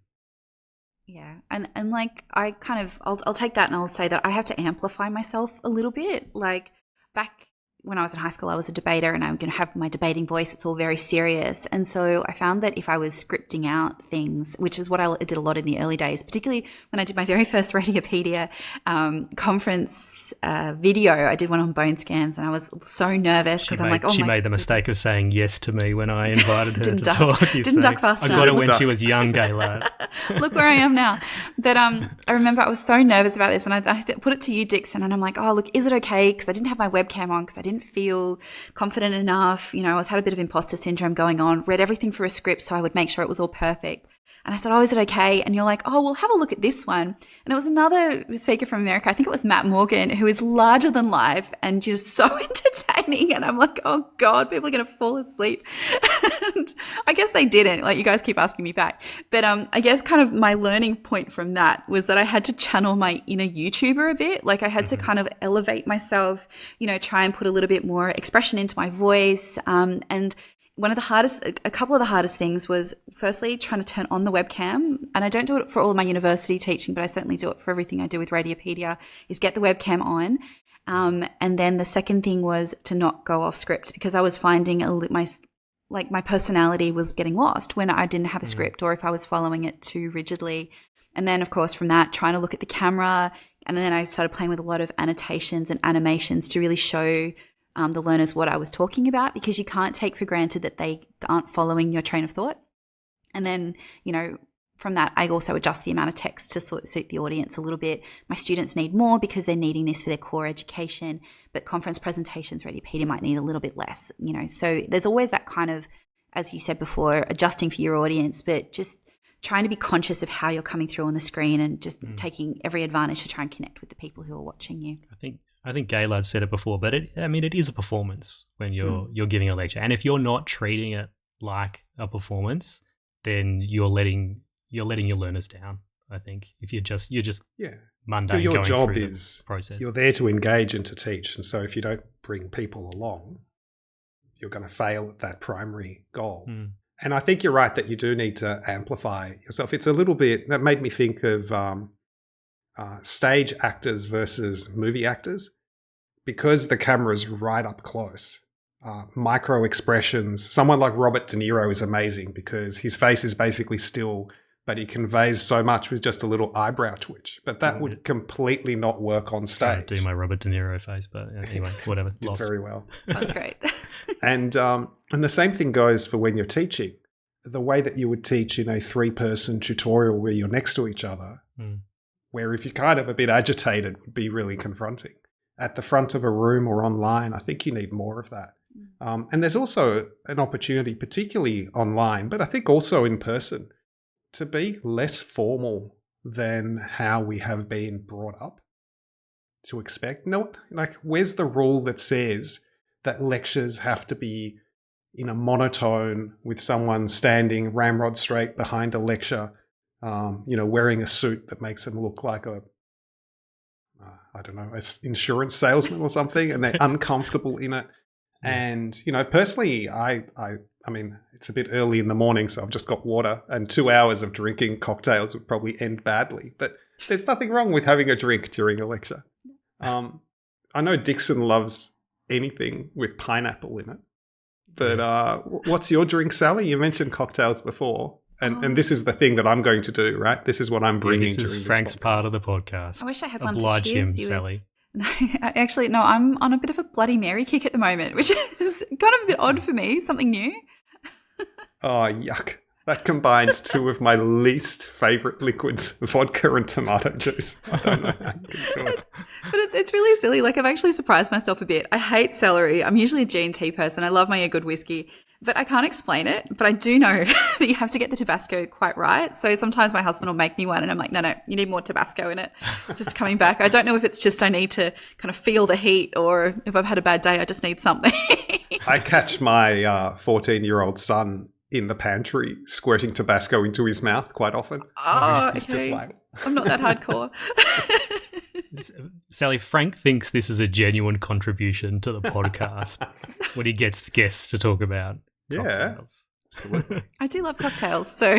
Yeah, and like I kind of I'll take that and I'll say that I have to amplify myself a little bit. Like back when I was in high school, I was a debater and I'm going to have my debating voice. It's all very serious. And so I found that if I was scripting out things, which is what I did a lot in the early days, particularly when I did my very first Radiopaedia conference video, I did one on bone scans and I was so nervous because I'm like, oh, she made the mistake of saying yes to me when I invited her to talk. Didn't duck fast enough. I got it when she was young, gay lad. Look where I am now. But I remember I was so nervous about this and I put it to you, Dixon, and I'm like, oh, look, is it okay? Because I didn't have my webcam on because I didn't feel confident enough. You know, I had a bit of imposter syndrome going on, read everything for a script so I would make sure it was all perfect. And I said, oh, is it okay? And you're like, oh, well, have a look at this one. And it was another speaker from America. I think it was Matt Morgan, who is larger than life and just so entertaining. And I'm like, oh, God, people are going to fall asleep. And I guess they didn't. Like, you guys keep asking me back. But I guess kind of my learning point from that was that I had to channel my inner YouTuber a bit. Like, I had to kind of elevate myself, you know, try and put a little bit more expression into my voice. And a couple of the hardest things was firstly trying to turn on the webcam. And I don't do it for all of my university teaching, but I certainly do it for everything I do with Radiopaedia, is get the webcam on. And then the second thing was to not go off script, because I was finding my personality was getting lost when I didn't have a script or if I was following it too rigidly. And then, of course, from that, trying to look at the camera. And then I started playing with a lot of annotations and animations to really show the learners what I was talking about, because you can't take for granted that they aren't following your train of thought. And then, you know, from that, I also adjust the amount of text to suit the audience a little bit. My students need more because they're needing this for their core education, but conference presentations, Radiopaedia might need a little bit less, you know. So there's always that kind of, as you said before, adjusting for your audience, but just trying to be conscious of how you're coming through on the screen and just taking every advantage to try and connect with the people who are watching you. I think Gaylard said it before, but it is a performance when you're giving a lecture. And if you're not treating it like a performance, then you're letting your learners down. I think if you're just mundane. So your going job through is the process. You're there to engage and to teach, and so if you don't bring people along, you're going to fail at that primary goal. And I think you're right that you do need to amplify yourself. It's a little bit that made me think of stage actors versus movie actors, because the camera's right up close. Micro expressions. Someone like Robert De Niro is amazing because his face is basically still, but he conveys so much with just a little eyebrow twch. But that would completely not work on stage. I do my Robert De Niro face, but anyway, whatever. Did very well. That's great. And the same thing goes for when you're teaching. The way that you would teach in a 3-person tutorial where you're next to each other, where if you're kind of a bit agitated would be really confronting. At the front of a room or online, I think you need more of that. And there's also an opportunity, particularly online, but I think also in person, to be less formal than how we have been brought up to expect. No, like, where's the rule that says that lectures have to be in a monotone with someone standing ramrod straight behind a lecture, wearing a suit that makes them look like an insurance salesman or something, and they're uncomfortable in it. And, personally, I mean, it's a bit early in the morning, so I've just got water, and 2 hours of drinking cocktails would probably end badly. But there's nothing wrong with having a drink during a lecture. I know Dixon loves anything with pineapple in it. But what's your drink, Sally? You mentioned cocktails before. And this is the thing that I'm going to do, right? This is what I'm bringing. This is Frank's part of the podcast. I wish I had one Oblige to cheers him, Sally. No, actually, no, I'm on a bit of a Bloody Mary kick at the moment, which is kind of a bit odd for me, something new. Oh, yuck. That combines two of my least favourite liquids, vodka and tomato juice. I don't know how you can do it. But it's really silly. Like, I've actually surprised myself a bit. I hate celery. I'm usually a G&T person. I love my good whiskey. But I can't explain it. But I do know that you have to get the Tabasco quite right. So sometimes my husband will make me one and I'm like, no, you need more Tabasco in it. Just coming back. I don't know if it's just I need to kind of feel the heat, or if I've had a bad day, I just need something. I catch my 14-year-old son in the pantry squirting Tabasco into his mouth quite often. Oh, He's okay. just like... I'm not that hardcore. Sally, Frank thinks this is a genuine contribution to the podcast when he gets guests to talk about cocktails. Absolutely. I do love cocktails, so...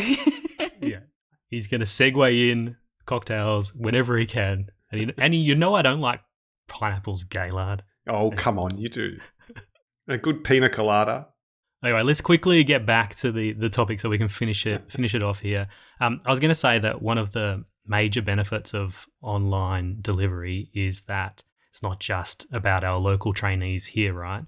Yeah. He's going to segue in cocktails whenever he can. And I don't like pineapples, Gaylard. Oh, come on, you do. A good pina colada. Anyway, let's quickly get back to the topic so we can finish it off here. I was going to say that one of the major benefits of online delivery is that it's not just about our local trainees here, right?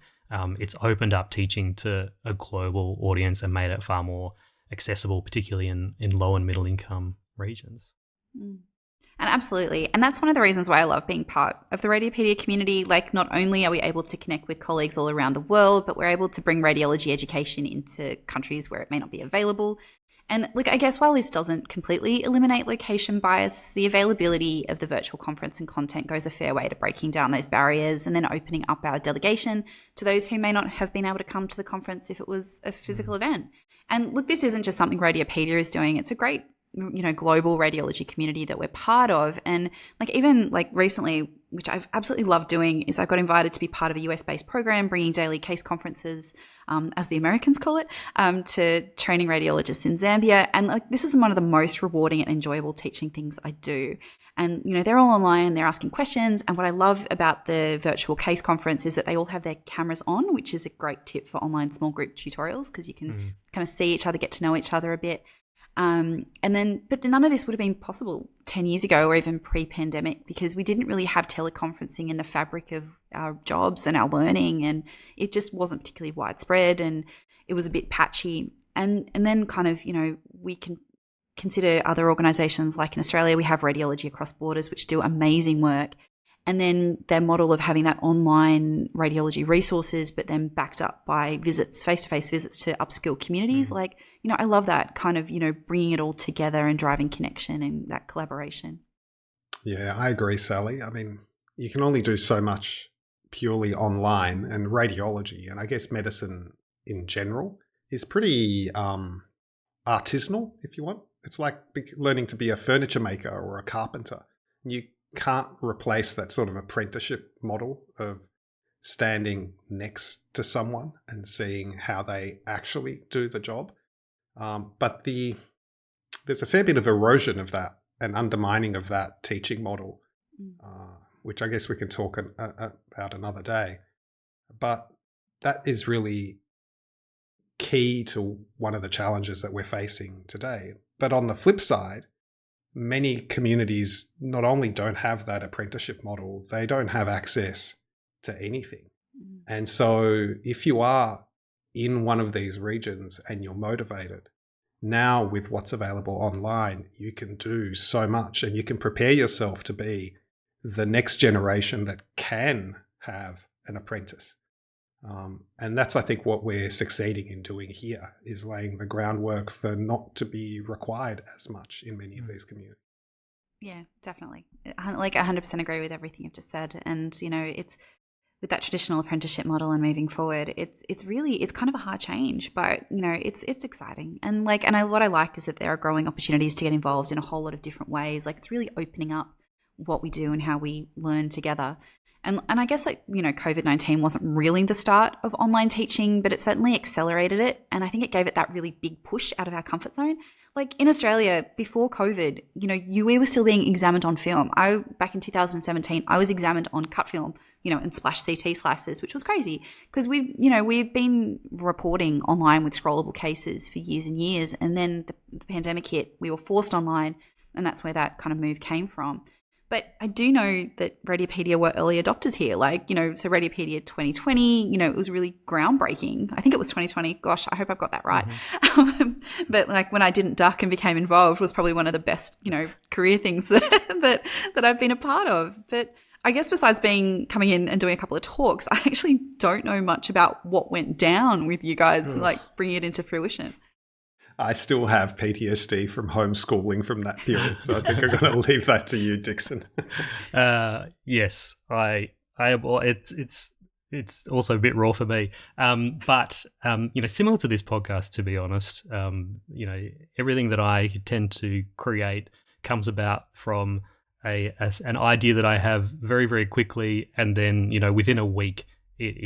It's opened up teaching to a global audience and made it far more accessible, particularly in low and middle income regions. And absolutely. And that's one of the reasons why I love being part of the Radiopaedia community. Like, not only are we able to connect with colleagues all around the world, but we're able to bring radiology education into countries where it may not be available. And look, I guess while this doesn't completely eliminate location bias, the availability of the virtual conference and content goes a fair way to breaking down those barriers and then opening up our delegation to those who may not have been able to come to the conference if it was a physical event. And look, this isn't just something Radiopaedia is doing. It's a great, global radiology community that we're part of. And even recently, which I've absolutely loved doing, is I got invited to be part of a US-based program bringing daily case conferences, as the Americans call it, to training radiologists in Zambia. And this is one of the most rewarding and enjoyable teaching things I do. And, they're all online, they're asking questions. And what I love about the virtual case conference is that they all have their cameras on, which is a great tip for online small group tutorials because you can kind of see each other, get to know each other a bit. But none of this would have been possible 10 years ago or even pre-pandemic because we didn't really have teleconferencing in the fabric of our jobs and our learning, and it just wasn't particularly widespread and it was a bit patchy. And then kind of, we can consider other organisations like in Australia, we have Radiology Across Borders, which do amazing work. And then their model of having that online radiology resources, but then backed up by visits, face-to-face visits to upskill communities. I love that kind of, bringing it all together and driving connection and that collaboration. Yeah, I agree, Sally. I mean, you can only do so much purely online, and radiology, and I guess medicine in general, is pretty artisanal, if you want. It's like learning to be a furniture maker or a carpenter. You can't replace that sort of apprenticeship model of standing next to someone and seeing how they actually do the job. But there's a fair bit of erosion of that and undermining of that teaching model, which I guess we can talk about another day. But that is really key to one of the challenges that we're facing today. But on the flip side, many communities not only don't have that apprenticeship model, they don't have access to anything. And so if you are in one of these regions and you're motivated, now with what's available online, you can do so much and you can prepare yourself to be the next generation that can have an apprentice. And that's, I think, what we're succeeding in doing here, is laying the groundwork for not to be required as much in many of these communities. Yeah, definitely. 100% agree with everything you've just said. And, it's with that traditional apprenticeship model and moving forward, it's kind of a hard change, but, it's exciting. And what I like is that there are growing opportunities to get involved in a whole lot of different ways. It's really opening up what we do and how we learn together. And I guess COVID-19 wasn't really the start of online teaching, but it certainly accelerated it. And I think it gave it that really big push out of our comfort zone. In Australia, before COVID, we were still being examined on film. Back in 2017, I was examined on cut film, and splash CT slices, which was crazy because we've been reporting online with scrollable cases for years and years. And then the pandemic hit, we were forced online, and that's where that kind of move came from. But I do know that Radiopaedia were early adopters here. So Radiopaedia 2020, it was really groundbreaking. I think it was 2020. Gosh, I hope I've got that right. Mm-hmm. But when I didn't duck and became involved was probably one of the best, career things that I've been a part of. But I guess besides coming in and doing a couple of talks, I actually don't know much about what went down with you guys, bringing it into fruition. I still have PTSD from homeschooling from that period, so I think I'm going to leave that to you, Dixon. Yes, it's also a bit raw for me, but similar to this podcast, to be honest, everything that I tend to create comes about from an idea that I have very, very quickly, and then within a week it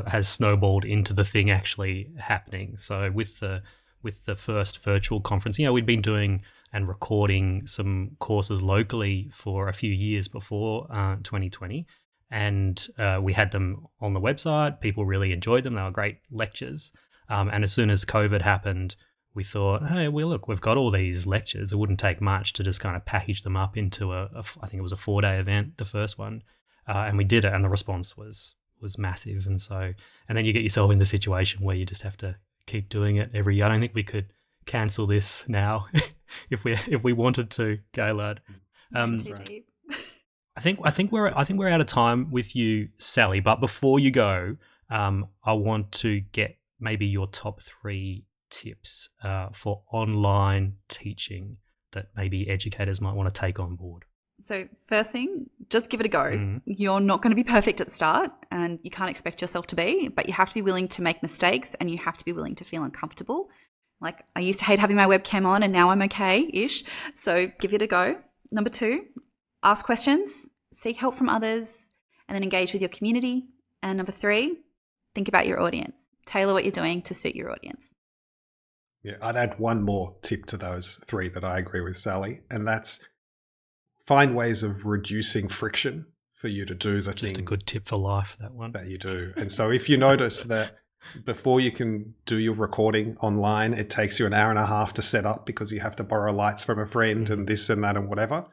has snowballed into the thing actually happening. So with the first virtual conference, we'd been doing and recording some courses locally for a few years before 2020. and we had them on the website. People really enjoyed them. They were great lectures. And as soon as COVID happened, we thought, hey, well, look, we've got all these lectures. It wouldn't take much to just kind of package them up into I think it was a 4-day event, the first one. And we did it, and the response was massive. And then you get yourself in the situation where you just have to keep doing it every year. I don't think we could cancel this now if we wanted to, Gaylard. Too deep. I think we're out of time with you, Sally. But before you go, I want to get maybe your top 3 tips for online teaching that maybe educators might want to take on board. So first thing, just give it a go. You're not going to be perfect at the start, and you can't expect yourself to be, but you have to be willing to make mistakes, and you have to be willing to feel uncomfortable. Like, I used to hate having my webcam on, and now I'm okay-ish. So give it a go. Number 2, ask questions, seek help from others, and then engage with your community. And number 3, think about your audience. Tailor what you're doing to suit your audience. Yeah, I'd add one more tip to those 3 that I agree with Sally, and that's find ways of reducing friction for you to do the thing. Just a good tip for life, that one. That you do. And so if you notice that before you can do your recording online, it takes you an hour and a half to set up because you have to borrow lights from a friend and this and that and whatever,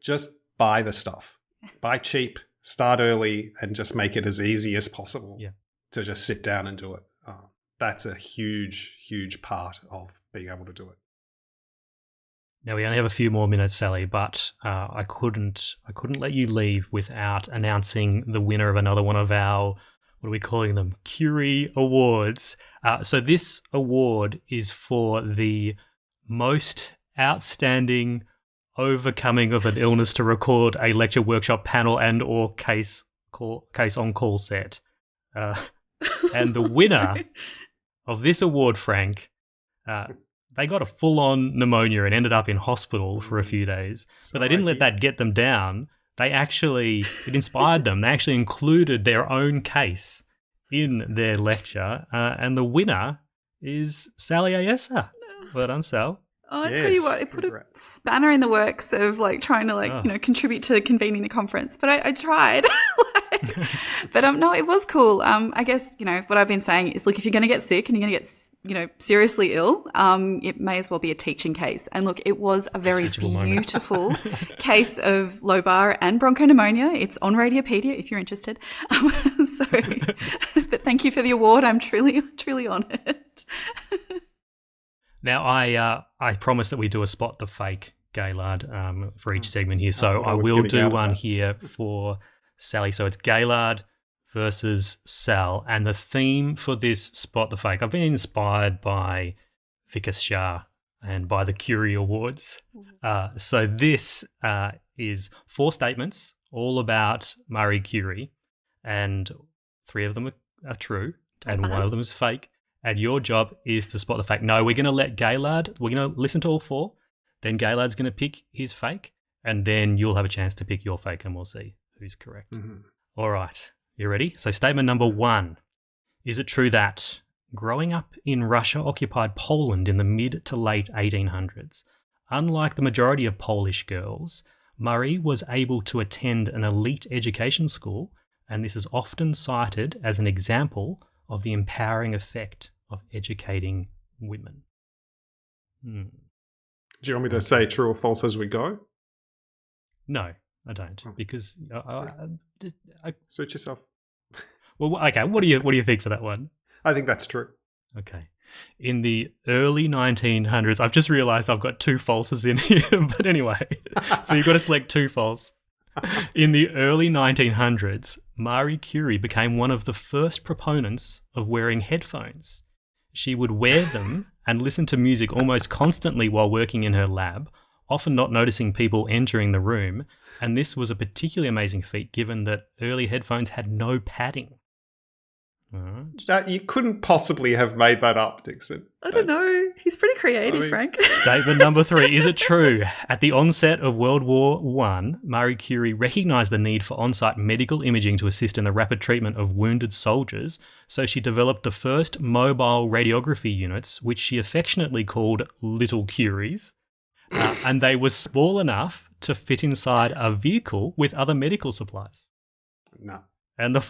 just buy the stuff. Buy cheap, start early, and just make it as easy as possible to just sit down and do it. That's a huge, huge part of being able to do it. Now, we only have a few more minutes, Sally, but I couldn't let you leave without announcing the winner of another one of our, what are we calling them, Curie Awards. So this award is for the most outstanding overcoming of an illness to record a lecture, workshop, panel, and or case on call set. And the winner of this award, Frank, they got a full-on pneumonia and ended up in hospital for a few days. But they didn't let that get them down. It inspired them. They actually included their own case in their lecture. And the winner is Sally Ayesa. Well done, Sal. Oh, I tell you what, it put a spanner in the works of trying to contribute to convening the conference. But I tried. But no, it was cool. I guess, what I've been saying is, look, if you're going to get sick and you're going to get, seriously ill, it may as well be a teaching case. And look, it was a very beautiful case of lobar and bronchopneumonia. It's on Radiopaedia if you're interested. But thank you for the award. I'm truly, truly honoured. Now, I promise that we do a spot the fake, Gaylard, for each segment here. So I will do one here for Sally. So it's Gaylard versus Sal. And the theme for this spot the fake, I've been inspired by Vikas Shah and by the Curie Awards. So this is 4 statements all about Marie Curie, and 3 of them are true, and 1 of them is fake. And your job is to spot the fake. No, we're going to let Gaylard, we're going to listen to all 4. Then Gaylard's going to pick his fake, and then you'll have a chance to pick your fake, and we'll see who's correct. Mm-hmm. All right. You ready? So statement number 1. Is it true that growing up in Russia-occupied Poland in the mid to late 1800s, unlike the majority of Polish girls, Marie was able to attend an elite education school, and this is often cited as an example of the empowering effect of educating women? Do you want me to say true or false as we go? No, I don't, because suit yourself. Well, okay. What do you think for that one? I think that's true. Okay. In the early 1900s, I've just realised I've got 2 falses in here, but anyway, so you've got to select 2 false. In the early 1900s, Marie Curie became one of the first proponents of wearing headphones. She would wear them and listen to music almost constantly while working in her lab, often not noticing people entering the room, and this was a particularly amazing feat given that early headphones had no padding. You couldn't possibly have made that up, Dixon. I don't know. He's pretty creative, Frank. Statement number 3. Is it true? At the onset of World War I, Marie Curie recognised the need for on-site medical imaging to assist in the rapid treatment of wounded soldiers, so she developed the first mobile radiography units, which she affectionately called Little Curies, and they were small enough to fit inside a vehicle with other medical supplies. No. And the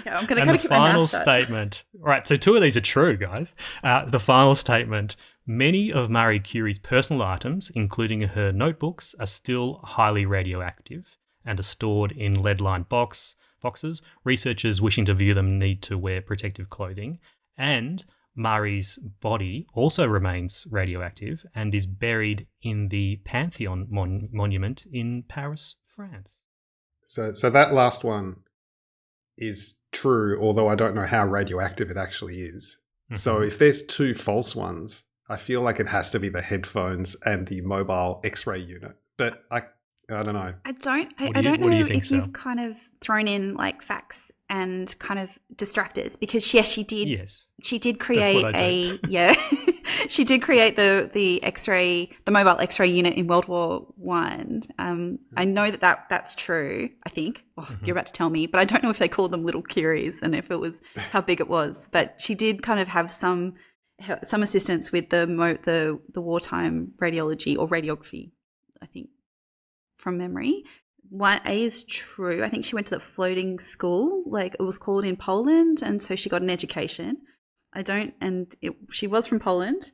Yeah, I'm gonna and the keep my final mouth shut. statement. Right, so 2 of these are true, guys. The final statement: many of Marie Curie's personal items, including her notebooks, are still highly radioactive and are stored in lead-lined boxes. Researchers wishing to view them need to wear protective clothing. And Marie's body also remains radioactive and is buried in the Pantheon monument in Paris, France. So that last one is true, although I don't know how radioactive it actually is. So if there's 2 false ones, I feel like it has to be the headphones and the mobile X-ray unit. But I don't know. I don't What do know you think, if Sal? you've kind of thrown in like facts and kind of distractors, because yes, she did. Yes. She did That's create what I yeah. She did create the X-ray, the mobile X-ray unit in World War One. I know that's true. I think you're about to tell me, but I don't know if they called them little Curies and if it was how big it was. But she did kind of have some assistance with the wartime radiology or radiography, I think, from memory. 1A is true. I think she went to the floating school, like it was called, in Poland, and so she got an education. She was from Poland.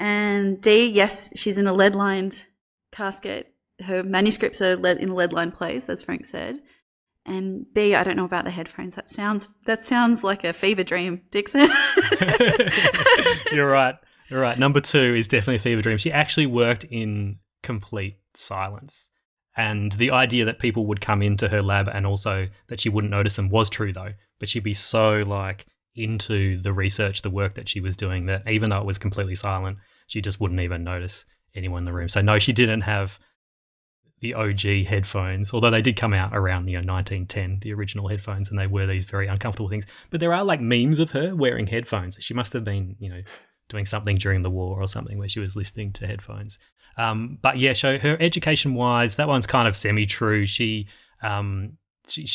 And D, yes, she's in a lead-lined casket. Her manuscripts are in a lead-lined place, as Frank said. And B, I don't know about the headphones. That sounds like a fever dream, Dixon. You're right. Number 2 is definitely a fever dream. She actually worked in complete silence. And the idea that people would come into her lab and also that she wouldn't notice them was true, though. But she'd be so into the research, the work that she was doing, that even though it was completely silent, she just wouldn't even notice anyone in the room. So no, she didn't have the OG headphones, although they did come out around 1910, the original headphones, and they were these very uncomfortable things. But there are memes of her wearing headphones. She must have been, doing something during the war or something where she was listening to headphones. But yeah, so her education-wise, that one's kind of semi-true. She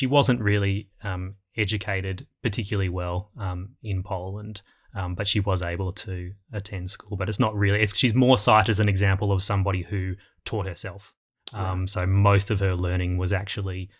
wasn't really educated particularly well in Poland, but she was able to attend school. But it's not really. She's more cited as an example of somebody who taught herself. So most of her learning was actually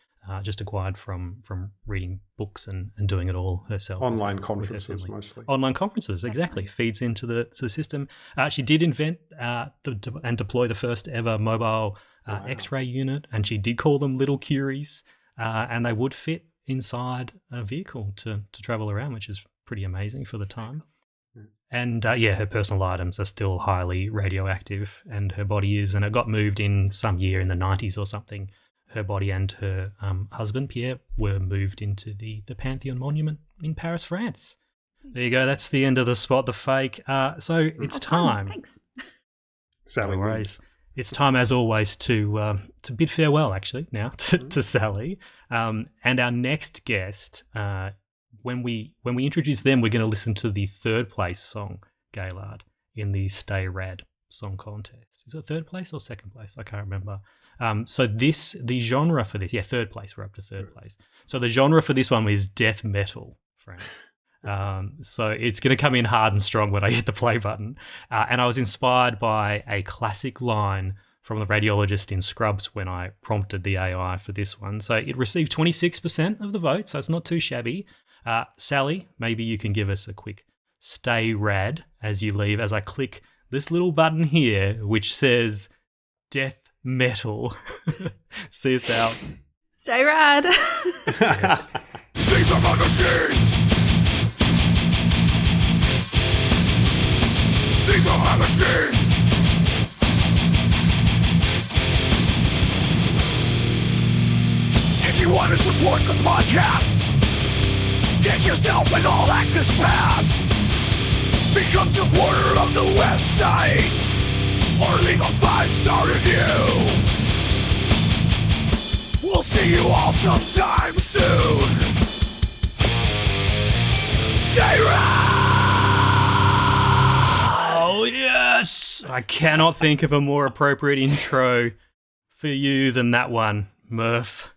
just acquired from reading books and doing it all herself. Online conferences mostly. Online conferences, exactly. Feeds into the system. She did invent and deploy the first ever mobile X-ray unit, and she did call them little Curies, and they would fit inside a vehicle to travel around, which is pretty amazing for the time. And her personal items are still highly radioactive, and her body is, and it got moved in some year in the 90s or something. Her body and her husband, Pierre, were moved into the Pantheon monument in Paris, France. There you go. That's the end of the Spot the Fake. So it's time. Thanks. Sally wins. It's time, as always, to bid farewell, actually, now to Sally. And our next guest, when we introduce them, we're going to listen to the 3rd place song, Gaylord, in the Stay Rad song contest. Is it 3rd place or 2nd place? I can't remember. So the genre for this, 3rd place. We're up to 3rd place. So the genre for this one is death metal, Frank. So it's going to come in hard and strong when I hit the play button. And I was inspired by a classic line from the radiologist in Scrubs when I prompted the AI for this one. So it received 26% of the vote, so it's not too shabby. Sally, maybe you can give us a quick stay rad as you leave, as I click this little button here, which says death metal. See us out. Stay rad. Yes. These are my machines. These are my machines. If you want to support the podcast, get yourself an all-access pass. Become supporter of the website, or leave a 5-star review. We'll see you all sometime soon. Stay rad! Oh, yes! I cannot think of a more appropriate intro for you than that one, Murph.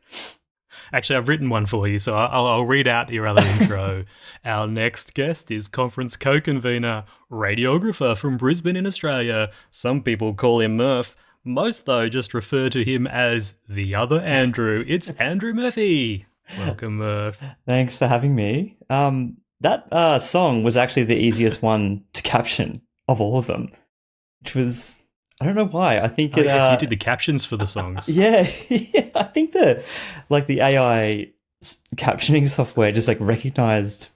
Actually, I've written one for you, so I'll read out your other intro. Our next guest is conference co-convener, radiographer from Brisbane in Australia. Some people call him Murph. Most, though, just refer to him as the other Andrew. It's Andrew Murphy. Welcome, Murph. Thanks for having me. That song was actually the easiest one to caption of all of them, which was, I don't know why. I think Yes, you did the captions for the songs. Yeah, yeah, I think the AI captioning software just like recognized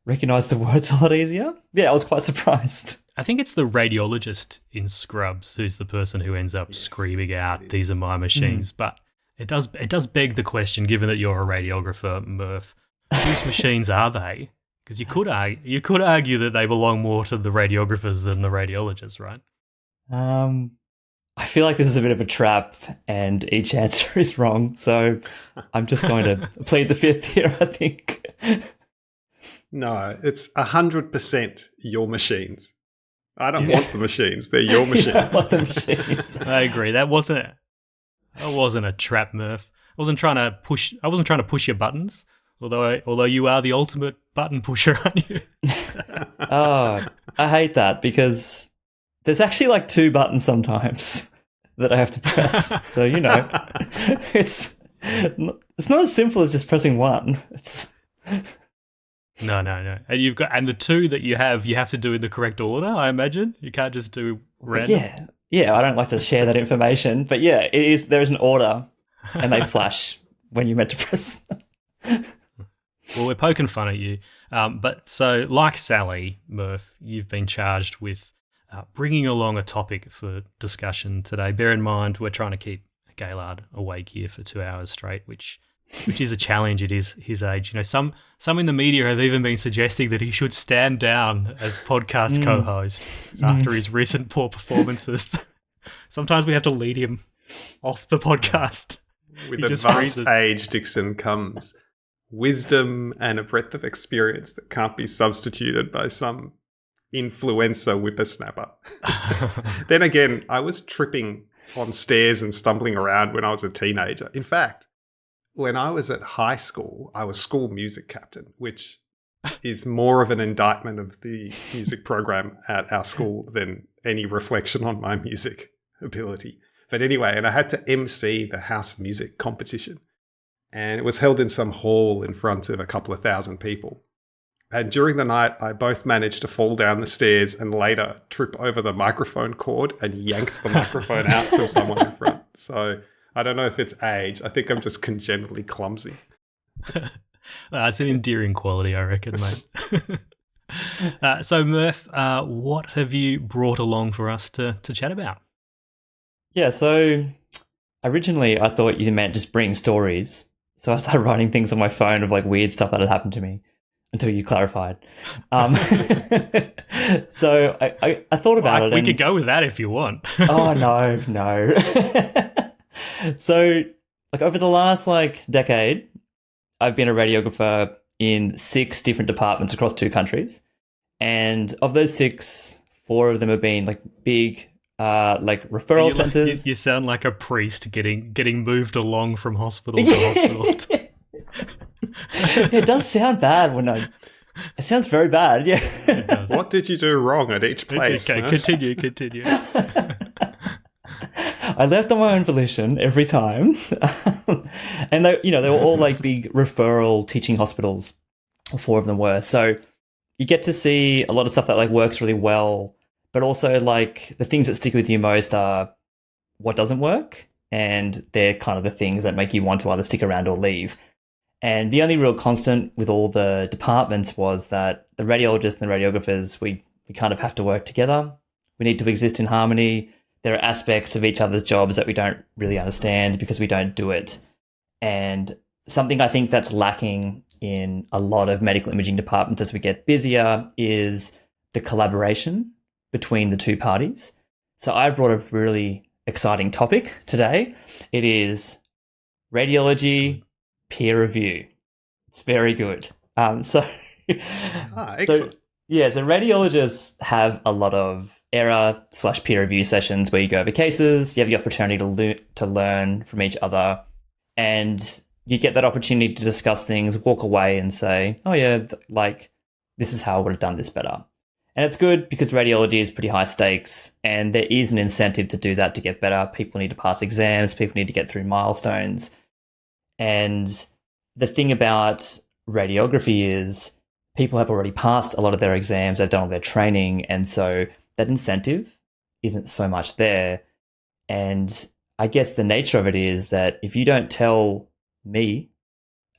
the words a lot easier. Yeah, I was quite surprised. I think it's the radiologist in Scrubs who's the person who ends up screaming out, "These are my machines." But it does beg the question, given that you're a radiographer, Murph, whose machines are they? Because you could argue that they belong more to the radiographers than the radiologists, right? I feel like this is a bit of a trap, and each answer is wrong. So I'm just going to plead the fifth here, I think. No, it's 100% your machines. I don't want the machines; they're your machines. Yeah, I want the machines. I agree. That wasn't a trap, Murph. I wasn't trying to push your buttons. Although you are the ultimate button pusher, aren't you? Oh, I hate that because there's actually like two buttons sometimes that I have to press. So, it's not as simple as just pressing one. No. And the two that you have to do in the correct order, I imagine. You can't just do random. Yeah, I don't like to share that information, but yeah, there is an order and they flash when you're meant to press them. Well, we're poking fun at you. But so, like Sally, Murph, you've been charged with bringing along a topic for discussion today. Bear in mind, we're trying to keep Gaylard awake here for 2 hours straight, which is a challenge at his age. Some in the media have even been suggesting that he should stand down as podcast co-host after his recent poor performances. Sometimes we have to lead him off the podcast. With advanced age, Dixon, comes wisdom and a breadth of experience that can't be substituted by some influencer whippersnapper. Then again, I was tripping on stairs and stumbling around when I was a teenager. In fact, when I was at high school, I was school music captain, which is more of an indictment of the music program at our school than any reflection on my music ability. But anyway, and I had to MC the house music competition. And it was held in some hall in front of a couple of thousand people. And during the night, I both managed to fall down the stairs and later trip over the microphone cord and yanked the microphone out from someone in front. So I don't know if it's age. I think I'm just congenitally clumsy. It's an endearing quality, I reckon, mate. So, Murph, what have you brought along for us to chat about? Yeah, so originally I thought you meant just bring stories. So I started writing things on my phone of like weird stuff that had happened to me until you clarified. So I thought about it. We could go with that if you want. Oh, no. So like over the last decade, I've been a radiographer in 6 different departments across 2 countries. And of those 6, 4 of them have been like big referral centers. You sound like a priest getting moved along from hospital to hospital. It does sound bad it sounds very bad, yeah. It does. What did you do wrong at each place? Okay, continue. I left on my own volition every time. And they were all like big referral teaching hospitals. 4 of them were. So you get to see a lot of stuff that works really well. But also, the things that stick with you most are what doesn't work, and they're kind of the things that make you want to either stick around or leave. And the only real constant with all the departments was that the radiologists and the radiographers, we kind of have to work together. We need to exist in harmony. There are aspects of each other's jobs that we don't really understand because we don't do it. And something I think that's lacking in a lot of medical imaging departments as we get busier is the collaboration between the 2 parties. So I brought a really exciting topic today. It is radiology peer review. It's very good. Excellent. So radiologists have a lot of error/peer review sessions where you go over cases, you have the opportunity to learn from each other, and you get that opportunity to discuss things, walk away and say, oh yeah, this is how I would have done this better. And it's good because radiology is pretty high stakes and there is an incentive to do that to get better. People need to pass exams, people need to get through milestones. And the thing about radiography is people have already passed a lot of their exams, they've done all their training, and so that incentive isn't so much there. And I guess the nature of it is that if you don't tell me,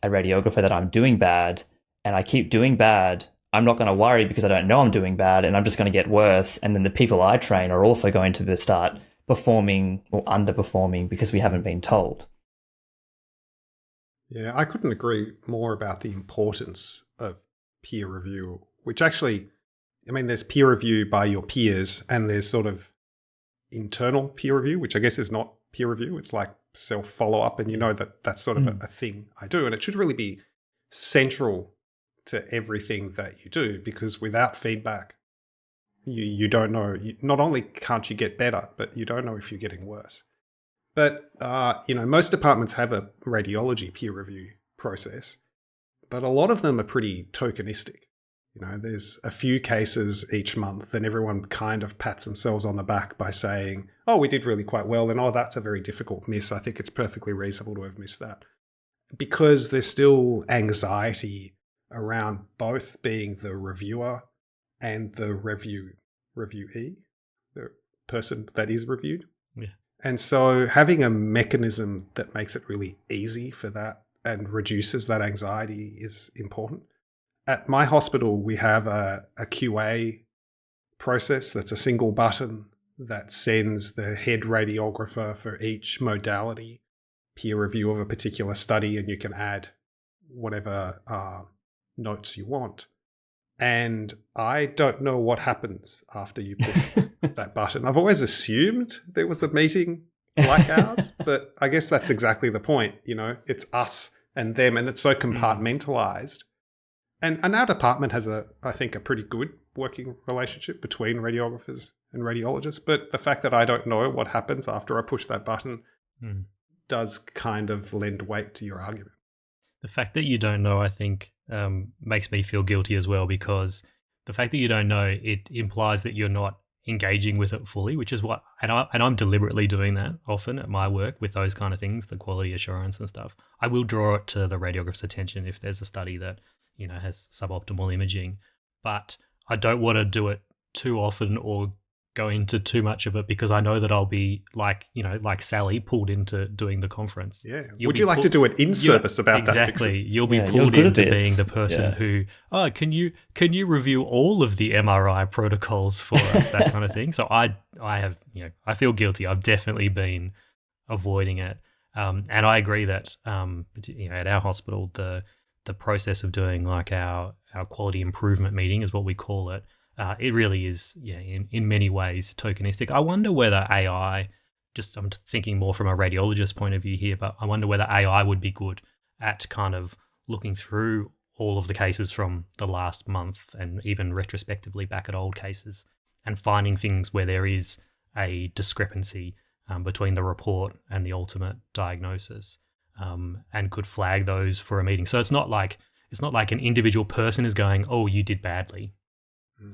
a radiographer, that I'm doing bad and I keep doing bad, I'm not going to worry because I don't know I'm doing bad, and I'm just going to get worse. And then the people I train are also going to start performing or underperforming because we haven't been told. Yeah, I couldn't agree more about the importance of peer review, which actually, I mean, there's peer review by your peers and there's sort of internal peer review, which I guess is not peer review. It's like self-follow-up, and you know that that's sort of a thing I do. And it should really be central to everything that you do, because without feedback, you don't know. Not only can't you get better, but you don't know if you're getting worse. But, most departments have a radiology peer review process, but a lot of them are pretty tokenistic. There's a few cases each month and everyone kind of pats themselves on the back by saying, oh, we did really quite well, and oh, that's a very difficult miss. I think it's perfectly reasonable to have missed that. Because there's still anxiety around both being the reviewer and the reviewee, the person that is reviewed. Yeah. And so having a mechanism that makes it really easy for that and reduces that anxiety is important. At my hospital, we have a QA process that's a single button that sends the head radiographer for each modality peer review of a particular study, and you can add whatever notes you want. And I don't know what happens after you push that button. I've always assumed there was a meeting like ours, but I guess that's exactly the point. It's us and them, and it's so compartmentalized. And our department has I think, a pretty good working relationship between radiographers and radiologists. But the fact that I don't know what happens after I push that button does kind of lend weight to your argument. The fact that you don't know, I think, makes me feel guilty as well, because the fact that you don't know, it implies that you're not engaging with it fully, which is what, and I'm deliberately doing that often at my work with those kind of things, the quality assurance and stuff. I will draw it to the radiographer's attention if there's a study that has suboptimal imaging, but I don't want to do it too often or go into too much of it, because I know that I'll be like Sally, pulled into doing the conference. Yeah. Would you like to do an in-service about that? Exactly. You'll be pulled into being the person who, can you review all of the MRI protocols for us, that kind of thing. So I have, I feel guilty. I've definitely been avoiding it. And I agree that, at our hospital, the process of doing like our quality improvement meeting is what we call it. It really is, in many ways tokenistic. I wonder whether AI, I'm thinking more from a radiologist point of view here, but I wonder whether AI would be good at kind of looking through all of the cases from the last month and even retrospectively back at old cases and finding things where there is a discrepancy between the report and the ultimate diagnosis. And could flag those for a meeting. So it's not like an individual person is going, oh, you did badly.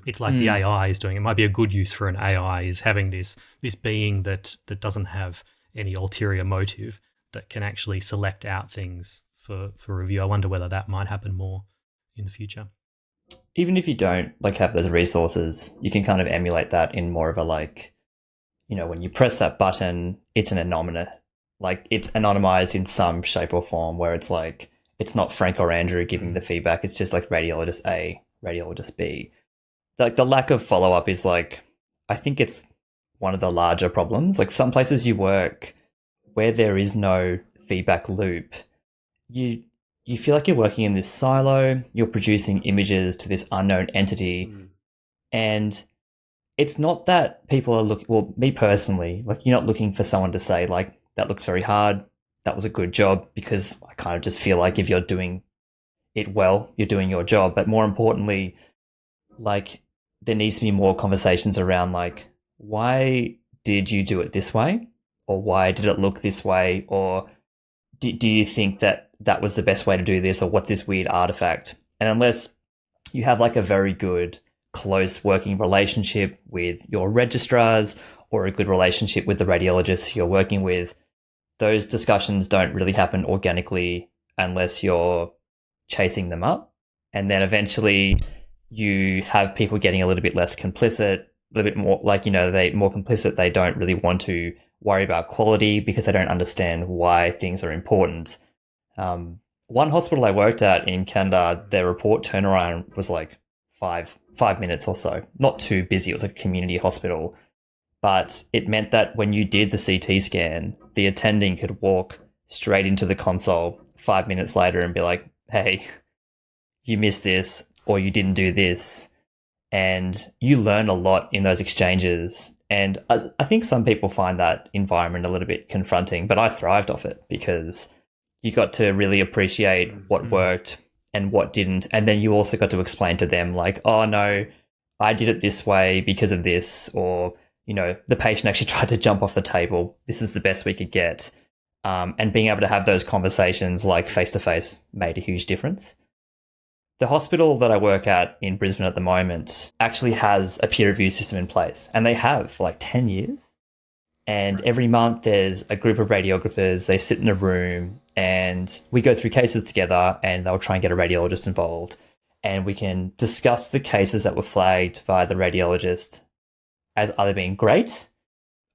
It's like the AI is doing. It might be a good use for an AI is having this being that doesn't have any ulterior motive, that can actually select out things for review. I wonder whether that might happen more in the future. Even if you don't have those resources, you can kind of emulate that in more of a when you press that button, it's an anonymous. It's anonymized in some shape or form, where it's it's not Frank or Andrew giving the feedback. It's just radiologist A, radiologist B. The lack of follow-up is I think it's one of the larger problems. Some places you work where there is no feedback loop, you feel like you're working in this silo, you're producing images to this unknown entity. And it's not that people are looking, well, me personally, you're not looking for someone to say that looks very hard, that was a good job, because I kind of just feel like if you're doing it well, you're doing your job. But more importantly, there needs to be more conversations around why did you do it this way? Or why did it look this way? Or do you think that was the best way to do this? Or what's this weird artifact? And unless you have a very good, close working relationship with your registrars or a good relationship with the radiologists you're working with, those discussions don't really happen organically unless you're chasing them up. And then eventually you have people getting a little bit less complicit, a little bit more like, they more complicit. They don't really want to worry about quality because they don't understand why things are important. One hospital I worked at in Canada, their report turnaround was like five minutes or so. Not too busy. It was a community hospital. But it meant that when you did the CT scan, the attending could walk straight into the console 5 minutes later and be like, hey, you missed this, or you didn't do this. And you learn a lot in those exchanges. And I think some people find that environment a little bit confronting, but I thrived off it because you got to really appreciate what worked and what didn't. And then you also got to explain to them like, oh no, I did it this way because of this, or, the patient actually tried to jump off the table. This is the best we could get. And being able to have those conversations like face-to-face made a huge difference. The hospital that I work at in Brisbane at the moment actually has a peer review system in place, and they have for like 10 years. And every month there's a group of radiographers, they sit in a room and we go through cases together, and they'll try and get a radiologist involved. And we can discuss the cases that were flagged by the radiologist as either being great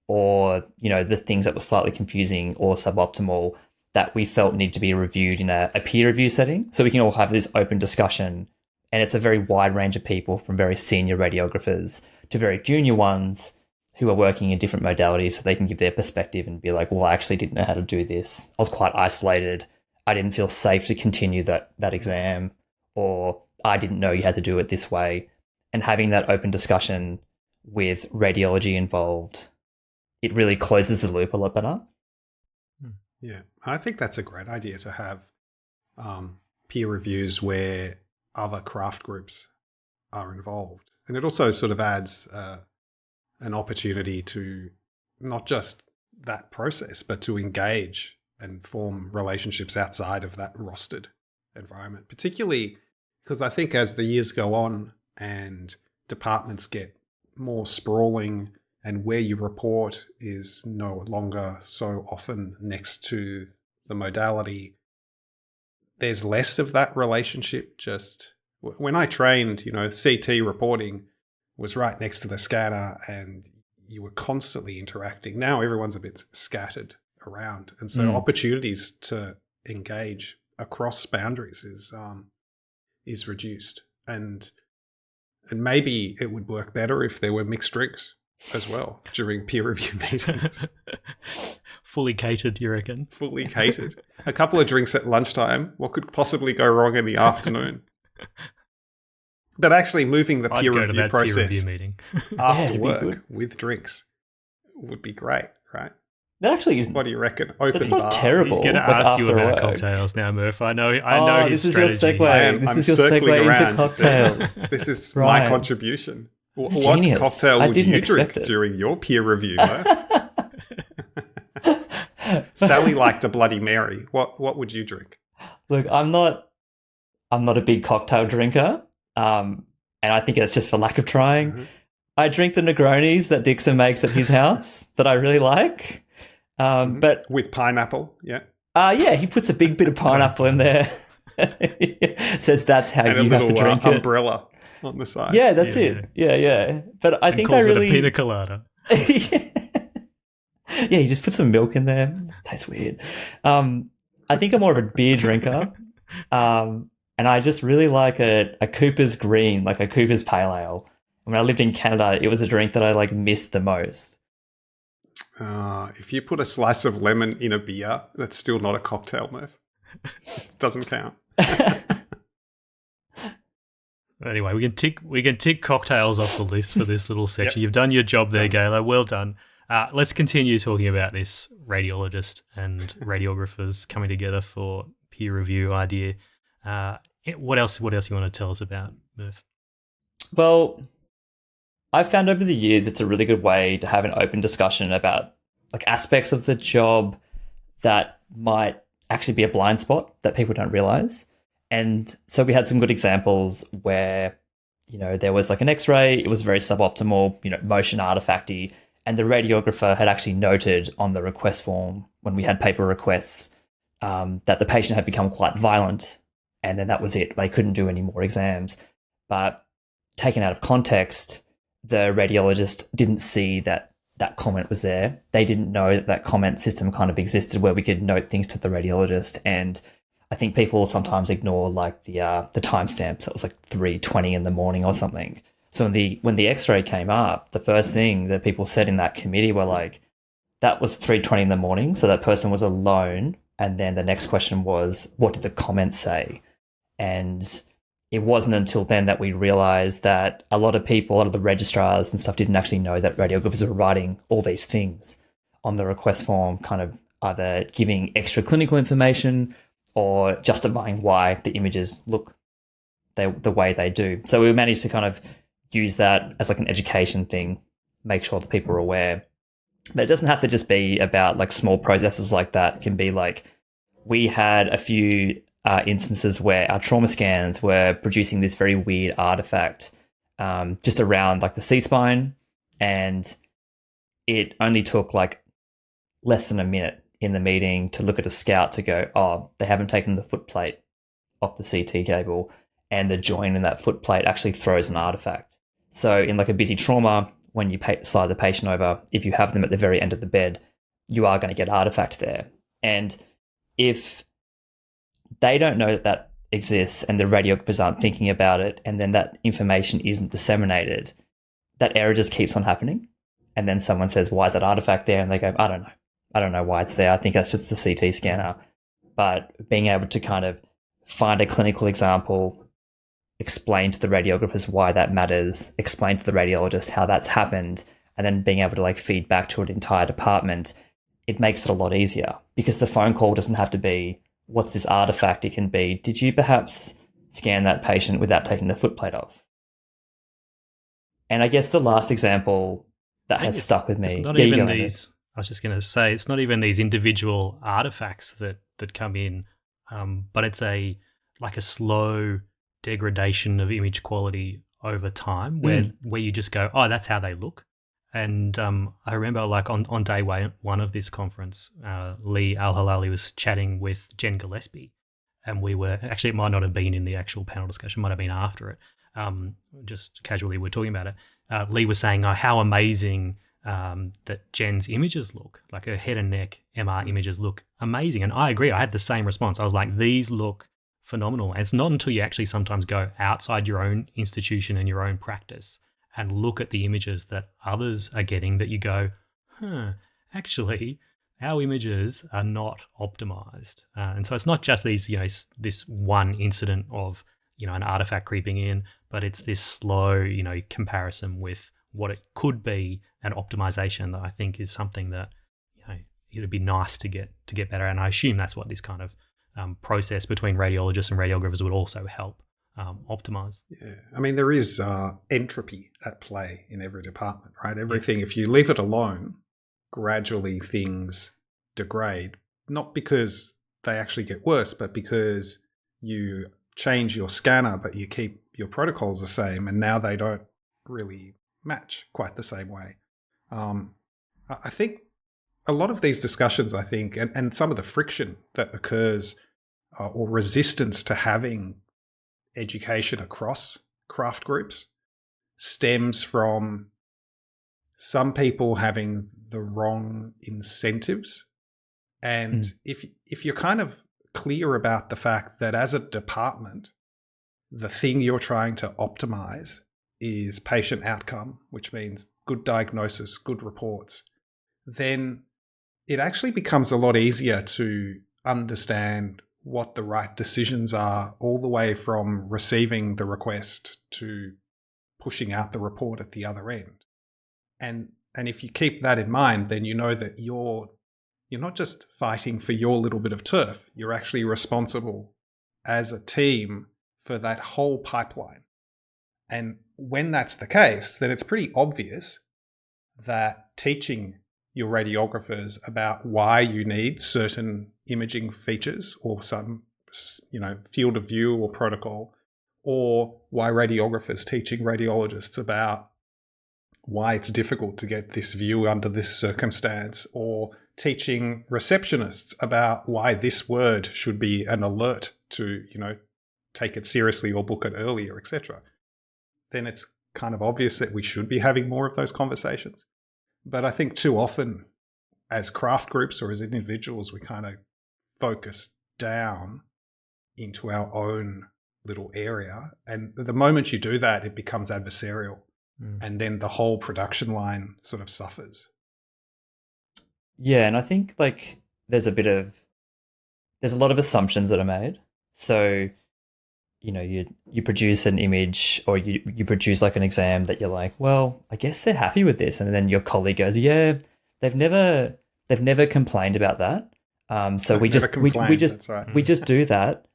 or, the things that were slightly confusing or suboptimal that we felt need to be reviewed in a peer review setting. So we can all have this open discussion, and it's a very wide range of people from very senior radiographers to very junior ones who are working in different modalities, so they can give their perspective and be like, well, I actually didn't know how to do this. I was quite isolated. I didn't feel safe to continue that exam, or I didn't know you had to do it this way. And having that open discussion with radiology involved, it really closes the loop a lot better. Yeah, I think that's a great idea to have peer reviews where other craft groups are involved. And it also sort of adds an opportunity to not just that process, but to engage and form relationships outside of that rostered environment, particularly because I think as the years go on and departments get more sprawling, and where you report is no longer so often next to the modality, there's less of that relationship. Just when I trained, CT reporting was right next to the scanner and you were constantly interacting. Now everyone's a bit scattered around. And so opportunities to engage across boundaries is reduced. And maybe it would work better if there were mixed drinks as well during peer review meetings. Fully catered, you reckon? Fully catered. A couple of drinks at lunchtime. What could possibly go wrong in the afternoon? But actually moving the peer review process peer review meeting. after work with drinks would be great, right? That actually isn't. What do you reckon? Open that's bar. not terrible. He's going to ask you about cocktails now, Murph. I know his strategy. This is your segue. I'm This is your circling segue around into cocktails. This is Right. my contribution. It's What genius. cocktail I would didn't you drink expect it. during your peer review? Sally liked a Bloody Mary. What would you drink? Look, I'm not a big cocktail drinker, and I think it's just for lack of trying. Mm-hmm. I drink the Negronis that Dixon makes at his house that I really like. But With pineapple, yeah. yeah, he puts a big bit of pineapple in there. Says that's how And a you have to little drink it. umbrella on the side. Yeah, that's it. Yeah. But I And think calls I really it a pina colada. Yeah, you just put some milk in there. Tastes weird. I think I'm more of a beer drinker. And I just really like a Cooper's Green, like a Cooper's Pale Ale. When I lived in Canada, it was a drink that I missed the most. If you put a slice of lemon in a beer, that's still not a cocktail, Murph. It doesn't count. Anyway, we can tick cocktails off the list for this little section. Yep. You've done your job there, Gayla. Well done. Let's continue talking about this radiologist and radiographers coming together for peer review idea. What else you want to tell us about, Murph? Well, I've found over the years it's a really good way to have an open discussion about aspects of the job that might actually be a blind spot that people don't realize. And so we had some good examples where, there was an X-ray, it was very suboptimal, motion artifacty, and the radiographer had actually noted on the request form when we had paper requests that the patient had become quite violent, and then that was it. They couldn't do any more exams. But taken out of context, the radiologist didn't see that that comment was there. They didn't know that that comment system kind of existed where we could note things to the radiologist. And I think people sometimes ignore like the timestamps. It was like 3:20 in the morning or something. So when the X-ray came up, the first thing that people said in that committee were like, that was 3:20 in the morning, so that person was alone. And then the next question was, what did the comment say? And it wasn't until then that we realized that a lot of the registrars and stuff didn't actually know that radiographers were writing all these things on the request form, kind of either giving extra clinical information or justifying why the images look the way they do. So we managed to kind of use that as like an education thing, make sure that people are aware. But it doesn't have to just be about like small processes like that. It can be like, we had a few instances where our trauma scans were producing this very weird artifact just around like the C-spine, and it only took like less than a minute in the meeting to look at a scout to go, oh, they haven't taken the foot plate off the CT cable, and the joint in that foot plate actually throws an artifact. So in like a busy trauma, when you slide the patient over, if you have them at the very end of the bed, you are going to get artifact there. And if they don't know that that exists and the radiographers aren't thinking about it, and then that information isn't disseminated, that error just keeps on happening. And then someone says, why is that artifact there? And they go, I don't know. I don't know why it's there. I think that's just the CT scanner. But being able to kind of find a clinical example, explain to the radiographers why that matters, explain to the radiologist how that's happened, and then being able to like feed back to an entire department, it makes it a lot easier, because the phone call doesn't have to be, what's this artifact? It can be, did you perhaps scan that patient without taking the footplate off? And I guess the last example that has stuck with me. It's not even these. I was just going to say, it's not even these individual artifacts that come in, but it's a slow degradation of image quality over time, where you just go, oh, that's how they look. And I remember like on day one of this conference, Lee Al-Halali was chatting with Jen Gillespie, and we were actually, it might not have been in the actual panel discussion, might have been after it. Just casually we're talking about it. Lee was saying, oh, how amazing that Jen's images look, like her head and neck MR images look amazing. And I agree. I had the same response. I was like, these look phenomenal. And it's not until you actually sometimes go outside your own institution and your own practice and look at the images that others are getting that you go, actually, our images are not optimized. And so it's not just these, this one incident of, an artifact creeping in, but it's this slow, comparison with what it could be, and optimization that I think is something that, it'd be nice to get better. And I assume that's what this kind of process between radiologists and radiographers would also help optimize. Yeah, I mean, there is entropy at play in every department, right? Everything, if you leave it alone, gradually things degrade, not because they actually get worse, but because you change your scanner, but you keep your protocols the same, and now they don't really match quite the same way. I think a lot of these discussions, and some of the friction that occurs or resistance to having education across craft groups stems from some people having the wrong incentives. And if you're kind of clear about the fact that as a department, the thing you're trying to optimize is patient outcome, which means good diagnosis, good reports, then it actually becomes a lot easier to understand what the right decisions are, all the way from receiving the request to pushing out the report at the other end. And if you keep that in mind, then you know that you're not just fighting for your little bit of turf, you're actually responsible as a team for that whole pipeline. And when that's the case, then it's pretty obvious that teaching your radiographers about why you need certain imaging features or some, field of view or protocol, or why radiographers teaching radiologists about why it's difficult to get this view under this circumstance, or teaching receptionists about why this word should be an alert to, take it seriously or book it earlier, etc., then it's kind of obvious that we should be having more of those conversations. But I think too often as craft groups or as individuals, we kind of focus down into our own little area. And the moment you do that, it becomes adversarial. And then the whole production line sort of suffers. Yeah, and I think like there's a lot of assumptions that are made. So, you produce an image or you produce like an exam that you're like, well, I guess they're happy with this, and then your colleague goes, yeah, they've never complained about that. So we just do that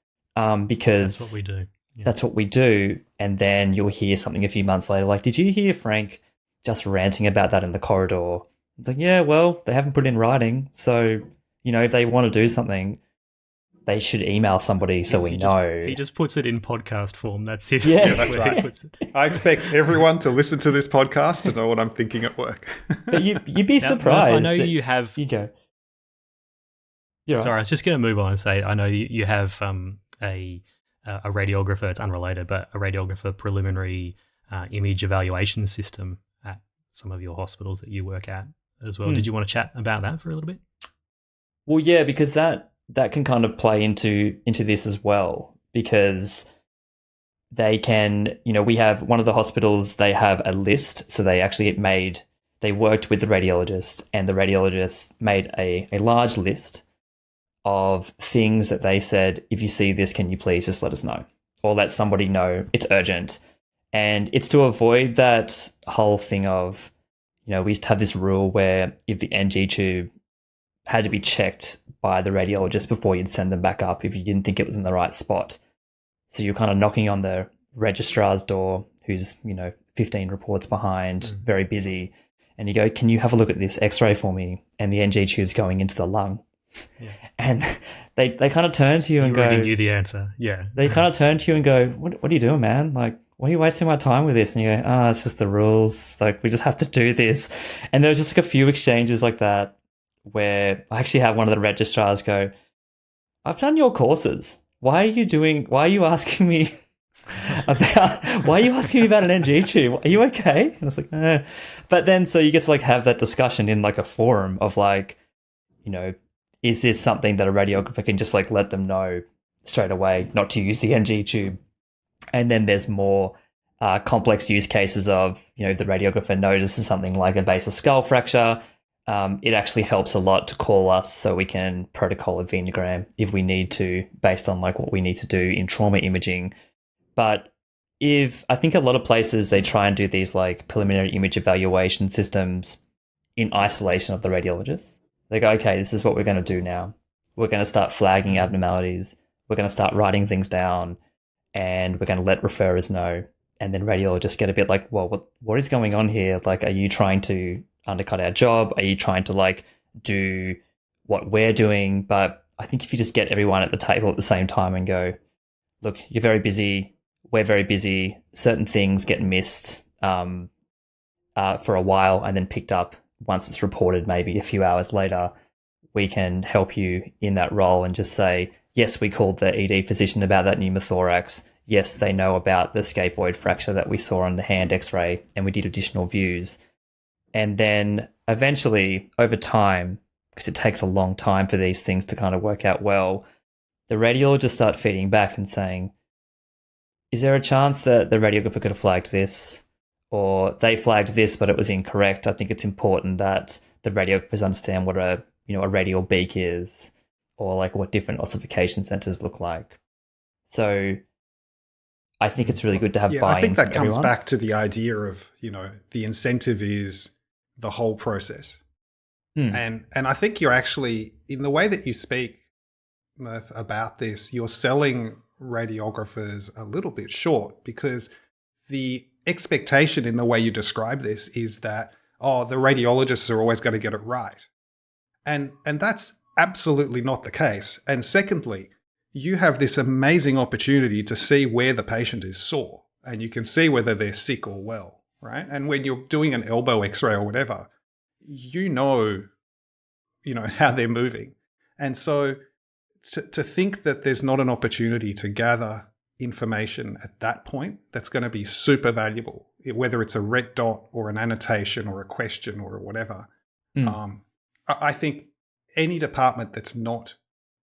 because that's what we do. Yeah. That's what we do. And then you'll hear something a few months later, like, did you hear Frank just ranting about that in the corridor? It's like, yeah, well, they haven't put it in writing. So, if they want to do something, they should email somebody so we know. He just puts it in podcast form. That's it. Yeah, that's right. I expect everyone to listen to this podcast to know what I'm thinking at work. But you'd be surprised. Murph, I know you have... You go. Sorry, I was just going to move on and say, I know you have a radiographer, it's unrelated, but a radiographer preliminary image evaluation system at some of your hospitals that you work at as well. Did you want to chat about that for a little bit? Well, yeah, because that can kind of play into this as well, because they can, we have one of the hospitals, they have a list. So they worked with the radiologist, and the radiologist made a large list of things that they said, if you see this, can you please just let us know, or let somebody know it's urgent. And it's to avoid that whole thing of, we used to have this rule where if the NG tube had to be checked by the radiologist before you'd send them back up if you didn't think it was in the right spot. So you're kind of knocking on the registrar's door, who's, 15 reports behind, very busy, and you go, can you have a look at this x-ray for me? And the NG tube's going into the lung. Yeah. And they kind of turn to you and go... giving you the answer, yeah. They kind of turn to you and go, what are you doing, man? Like, why are you wasting my time with this? And you go, it's just the rules. Like, we just have to do this. And there was just like a few exchanges like that where I actually had one of the registrars go, I've done your courses. Why are you asking me about an NG tube? Are you okay? And it's like, But then, so you get to like have that discussion in like a forum of like, is this something that a radiographer can just like let them know straight away not to use the NG tube? And then there's more complex use cases of, the radiographer notices something like a basal skull fracture. It actually helps a lot to call us so we can protocol a venogram if we need to, based on like what we need to do in trauma imaging. But I think a lot of places, they try and do these like preliminary image evaluation systems in isolation of the radiologist. They go, okay, this is what we're going to do now. We're going to start flagging abnormalities. We're going to start writing things down, and we're going to let referrers know. And then radiologists get a bit like, well, what is going on here? Like, are you trying to undercut our job? Are you trying to like do what we're doing? But I think if you just get everyone at the table at the same time and go, look, you're very busy. We're very busy. Certain things get missed for a while and then picked up once it's reported, maybe a few hours later. We can help you in that role and just say, yes, we called the ED physician about that pneumothorax. Yes, they know about the scaphoid fracture that we saw on the hand x-ray, and we did additional views. And then eventually, over time, because it takes a long time for these things to kind of work out well, the radiologists start feeding back and saying, is there a chance that the radiographer could have flagged this? Or they flagged this, but it was incorrect. I think it's important that the radiographers understand what a radial beak is, or like what different ossification centers look like. So I think it's really good to have buy-in. I think that from comes everyone. back to the idea of, the incentive is the whole process. And I think you're actually, in the way that you speak, Murph, about this, you're selling radiographers a little bit short, because the expectation in the way you describe this is that, the radiologists are always going to get it right. And that's absolutely not the case. And secondly, you have this amazing opportunity to see where the patient is sore, and you can see whether they're sick or well, right? And when you're doing an elbow x-ray or whatever, how they're moving. And so to think that there's not an opportunity to gather information at that point that's going to be super valuable, whether it's a red dot or an annotation or a question or whatever. I think any department that's not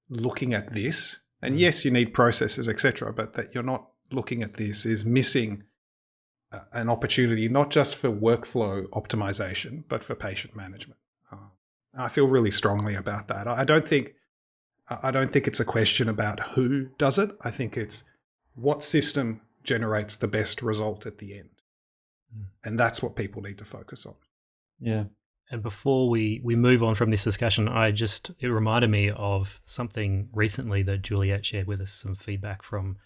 looking at this, and yes, you need processes, etc., but that you're not looking at this is missing an opportunity, not just for workflow optimization, but for patient management. I feel really strongly about that. I don't think it's a question about who does it. I think it's what system generates the best result at the end. And that's what people need to focus on. Yeah. And before we move on from this discussion, it reminded me of something recently that Juliet shared with us, some feedback from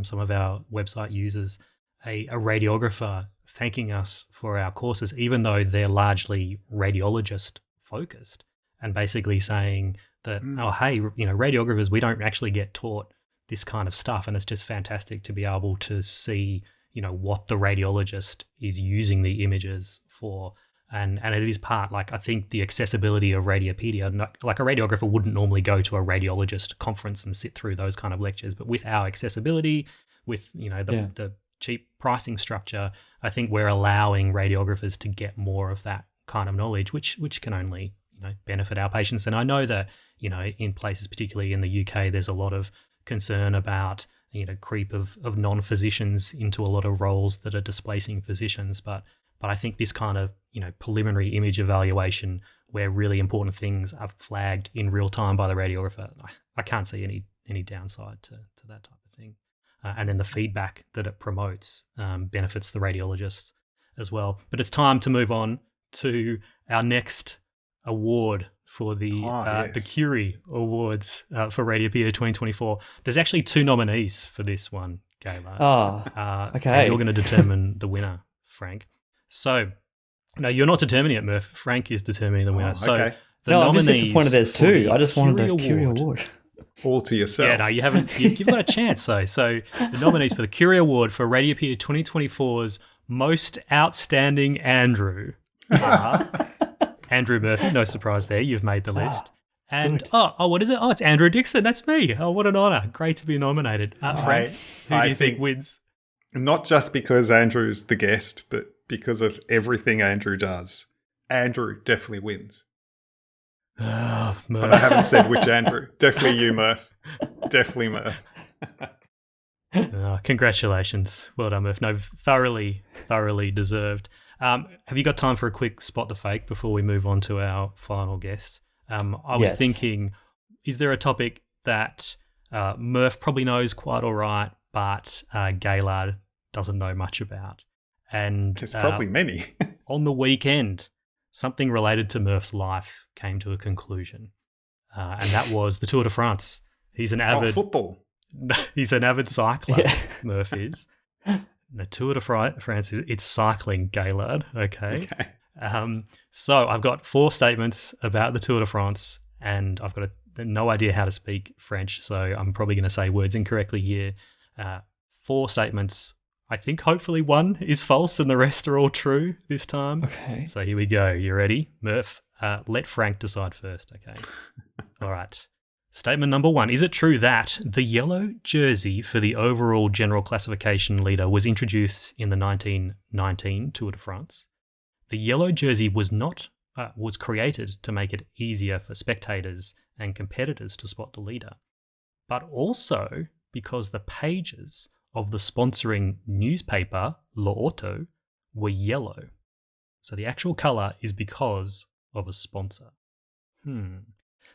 some of our website users, a radiographer thanking us for our courses, even though they're largely radiologist focused, and basically saying that, oh, hey, radiographers, we don't actually get taught this kind of stuff. And it's just fantastic to be able to see, what the radiologist is using the images for. And it is part, I think the accessibility of Radiopaedia, like a radiographer wouldn't normally go to a radiologist conference and sit through those kind of lectures, but with our accessibility, with, the cheap pricing structure, I think we're allowing radiographers to get more of that kind of knowledge, which can only, benefit our patients. And I know that, in places, particularly in the UK, there's a lot of concern about, creep of non-physicians into a lot of roles that are displacing physicians. But I think this kind of, preliminary image evaluation where really important things are flagged in real time by the radiographer, I can't see any downside to that type of thing. And then the feedback that it promotes benefits the radiologists as well. But it's time to move on to our next award for the Curie Awards for Radiopaedia 2024. There's actually 2 nominees for this one, Gayla. Okay. And you're going to determine the winner, Frank. So, no, you're not determining it, Murph. Frank is determining the winner. Okay. So, I'm just disappointed there's 2. I just wanted a Curie Award. All to yourself. Yeah, no, you haven't. You've got a chance, though. So the nominees for the Curie Award for Radiopaedia 2024's Most Outstanding Andrew are Andrew Murphy. No surprise there. You've made the list. And, what is it? Oh, it's Andrew Dixon. That's me. Oh, what an honour. Great to be nominated. Frank, who do you think wins? Not just because Andrew's the guest, but because of everything Andrew does. Andrew definitely wins. Oh, but I haven't said which Andrew. Definitely you, Murph. Definitely Murph. Congratulations. Well done, Murph. No, thoroughly deserved. Have you got time for a quick spot the fake before we move on to our final guest? I was thinking, is there a topic that Murph probably knows quite all right, but Gaylard doesn't know much about? And there's probably many. On the weekend, something related to Murph's life came to a conclusion, and that was the Tour de France. He's an avid football. He's an avid cycler. Yeah. Murph is. The Tour de France it's cycling, Gaylard. Okay. So I've got 4 statements about the Tour de France, and I've got no idea how to speak French, so I'm probably going to say words incorrectly here. 4 statements. I think hopefully 1 is false and the rest are all true this time. Okay. So here we go. You ready? Murph, let Frank decide first, okay? All right. Statement number 1. Is it true that the yellow jersey for the overall general classification leader was introduced in the 1919 Tour de France? The yellow jersey was created to make it easier for spectators and competitors to spot the leader, but also because the pages of the sponsoring newspaper, L'Auto, were yellow. So the actual colour is because of a sponsor.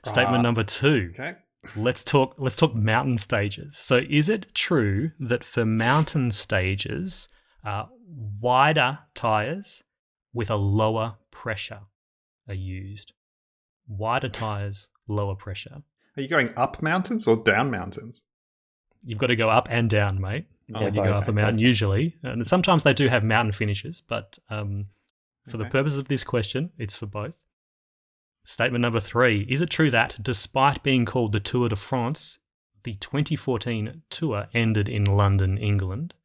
Statement number 2. Okay. Let's talk mountain stages. So is it true that for mountain stages, wider tyres with a lower pressure are used? Wider tyres, lower pressure. Are you going up mountains or down mountains? You've got to go up and down, mate. When you go up a mountain usually. And sometimes they do have mountain finishes, but for the purposes of this question, it's for both. Statement number 3. Is it true that despite being called the Tour de France, the 2014 tour ended in London, England,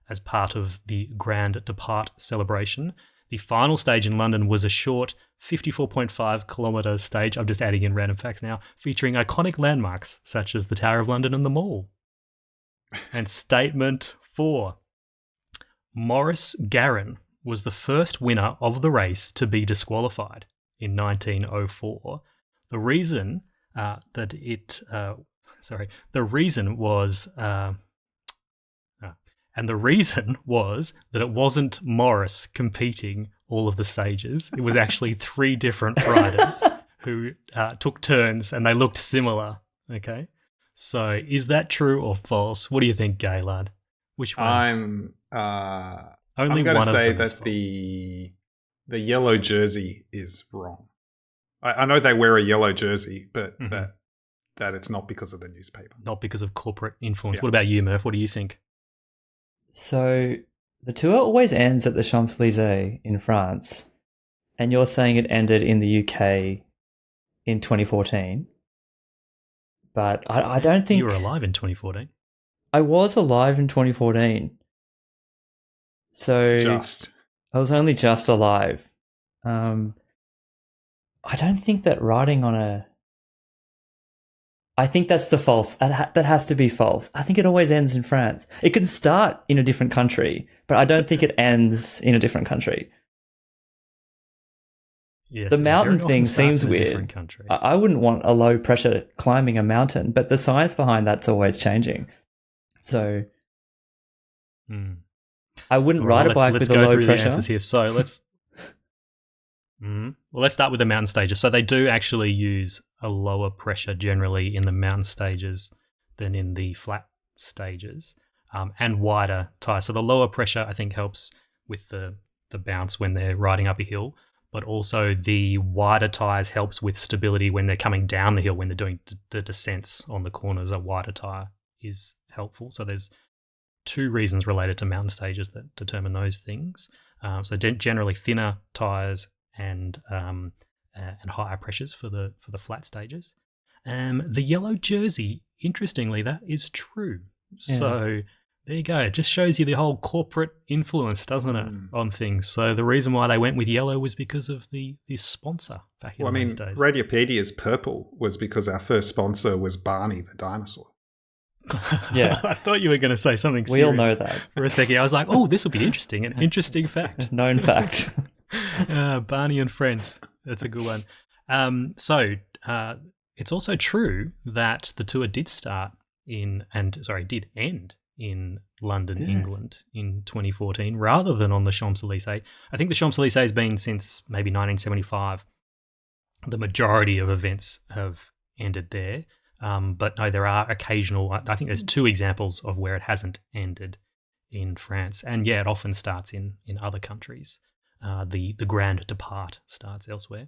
as part of the Grand Depart celebration? The final stage in London was a short 54.5 kilometre stage, I'm just adding in random facts now, featuring iconic landmarks such as the Tower of London and the Mall. And statement 4. Maurice Garin was the first winner of the race to be disqualified in 1904. The reason was that it wasn't Morris competing all of the stages. It was actually 3 different riders who took turns, and they looked similar. Okay, so is that true or false? What do you think, Gaylard? Which one? I'm going to say that the yellow jersey is wrong. I know they wear a yellow jersey, but that it's not because of the newspaper. Not because of corporate influence. Yeah. What about you, Murph? What do you think? So the tour always ends at the Champs-Élysées in France, and you're saying it ended in the UK in 2014. But I don't think... You were alive in 2014. I was alive in 2014. So... Just. I was only just alive. I don't think that riding on a... I think that's the false. That has to be false. I think it always ends in France. It can start in a different country, but I don't think it ends in a different country. Yes, The it mountain very often thing starts seems in a weird. different country. I wouldn't want a low pressure climbing a mountain, but the science behind that's always changing. So I wouldn't All right, ride a bike let's with a go low through pressure. the answers here. So let's well, let's start with the mountain stages. So they do actually use a lower pressure generally in the mountain stages than in the flat stages, and wider tires. So the lower pressure, I think, helps with the bounce when they're riding up a hill, but also the wider tires helps with stability when they're coming down the hill, when they're doing the descents on the corners. A wider tire is helpful. So there's 2 reasons related to mountain stages that determine those things. So generally thinner tires and higher pressures for the flat stages. The yellow jersey, interestingly, that is true. Yeah. So there you go. It just shows you the whole corporate influence, doesn't it, on things. So the reason why they went with yellow was because of the sponsor back in those days. Radiopedia's purple was because our first sponsor was Barney the dinosaur. Yeah. I thought you were going to say something We serious. all know that. For a second, I was like, oh, this will be interesting. An interesting fact. Known fact. Barney and Friends. That's a good one. So it's also true that the tour did end in London, England in 2014, rather than on the Champs-Élysées. I think the Champs-Élysées has been since maybe 1975. The majority of events have ended there. But no, there are occasional, I think there's 2 examples of where it hasn't ended in France. And yeah, it often starts in other countries. The Grand Depart starts elsewhere.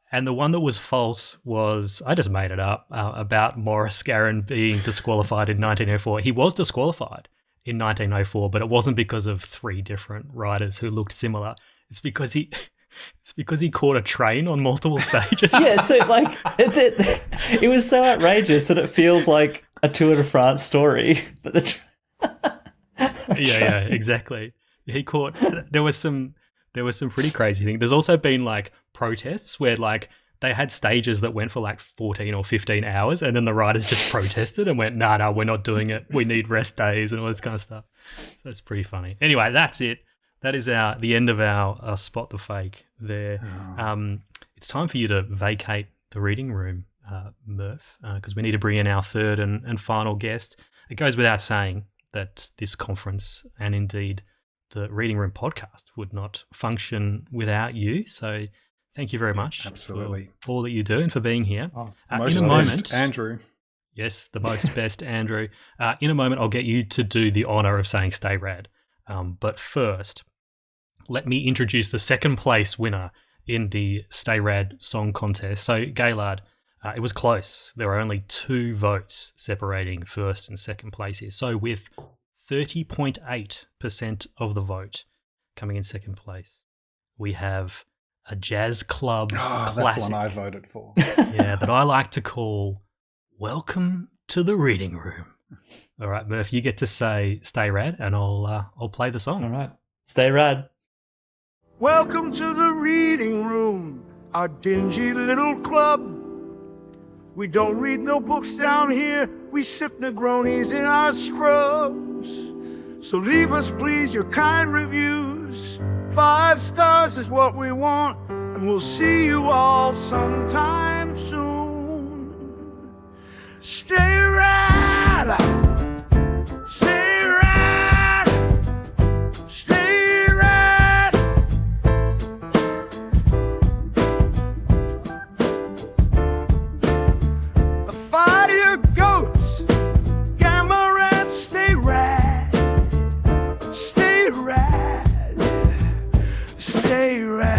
And the one that was false was, I just made it up, about Maurice Garin being disqualified in 1904. He was disqualified in 1904, but it wasn't because of 3 different riders who looked similar. It's because he caught a train on multiple stages. Yeah, so like it was so outrageous that it feels like a Tour de France story. But yeah, exactly. He caught. There was some pretty crazy things. There's also been like protests where like they had stages that went for like 14 or 15 hours, and then the riders just protested and went, "No, we're not doing it. We need rest days and all this kind of stuff." So it's pretty funny. Anyway, that's it. That is the end of our Spot the Fake there. It's time for you to vacate the reading room, Murph, because we need to bring in our third and final guest. It goes without saying that this conference and indeed the Reading Room podcast would not function without you. So thank you very much. Absolutely. For all that you do and for being here. Most in a best, moment, Andrew. Yes, the most best, Andrew. In a moment, I'll get you to do the honour of saying stay rad. But first, let me introduce the second place winner in the Stay Rad song contest. So, Gaylard, it was close. There were only 2 votes separating first and second place here. So, with 30.8% of the vote coming in second place, we have a jazz club classic. That's the one I voted for. Yeah, that I like to call Welcome to the Reading Room. All right, Murph, you get to say stay rad and I'll play the song. all right, stay rad. Welcome to the reading room, our dingy little club. We don't read no books down here, we sip Negronis in our scrubs. So leave us please your kind reviews. 5 stars is what we want, and we'll see you all sometime soon. Stay right, stay right, stay right. The fire goats, gamma rats, stay right, stay right, stay right.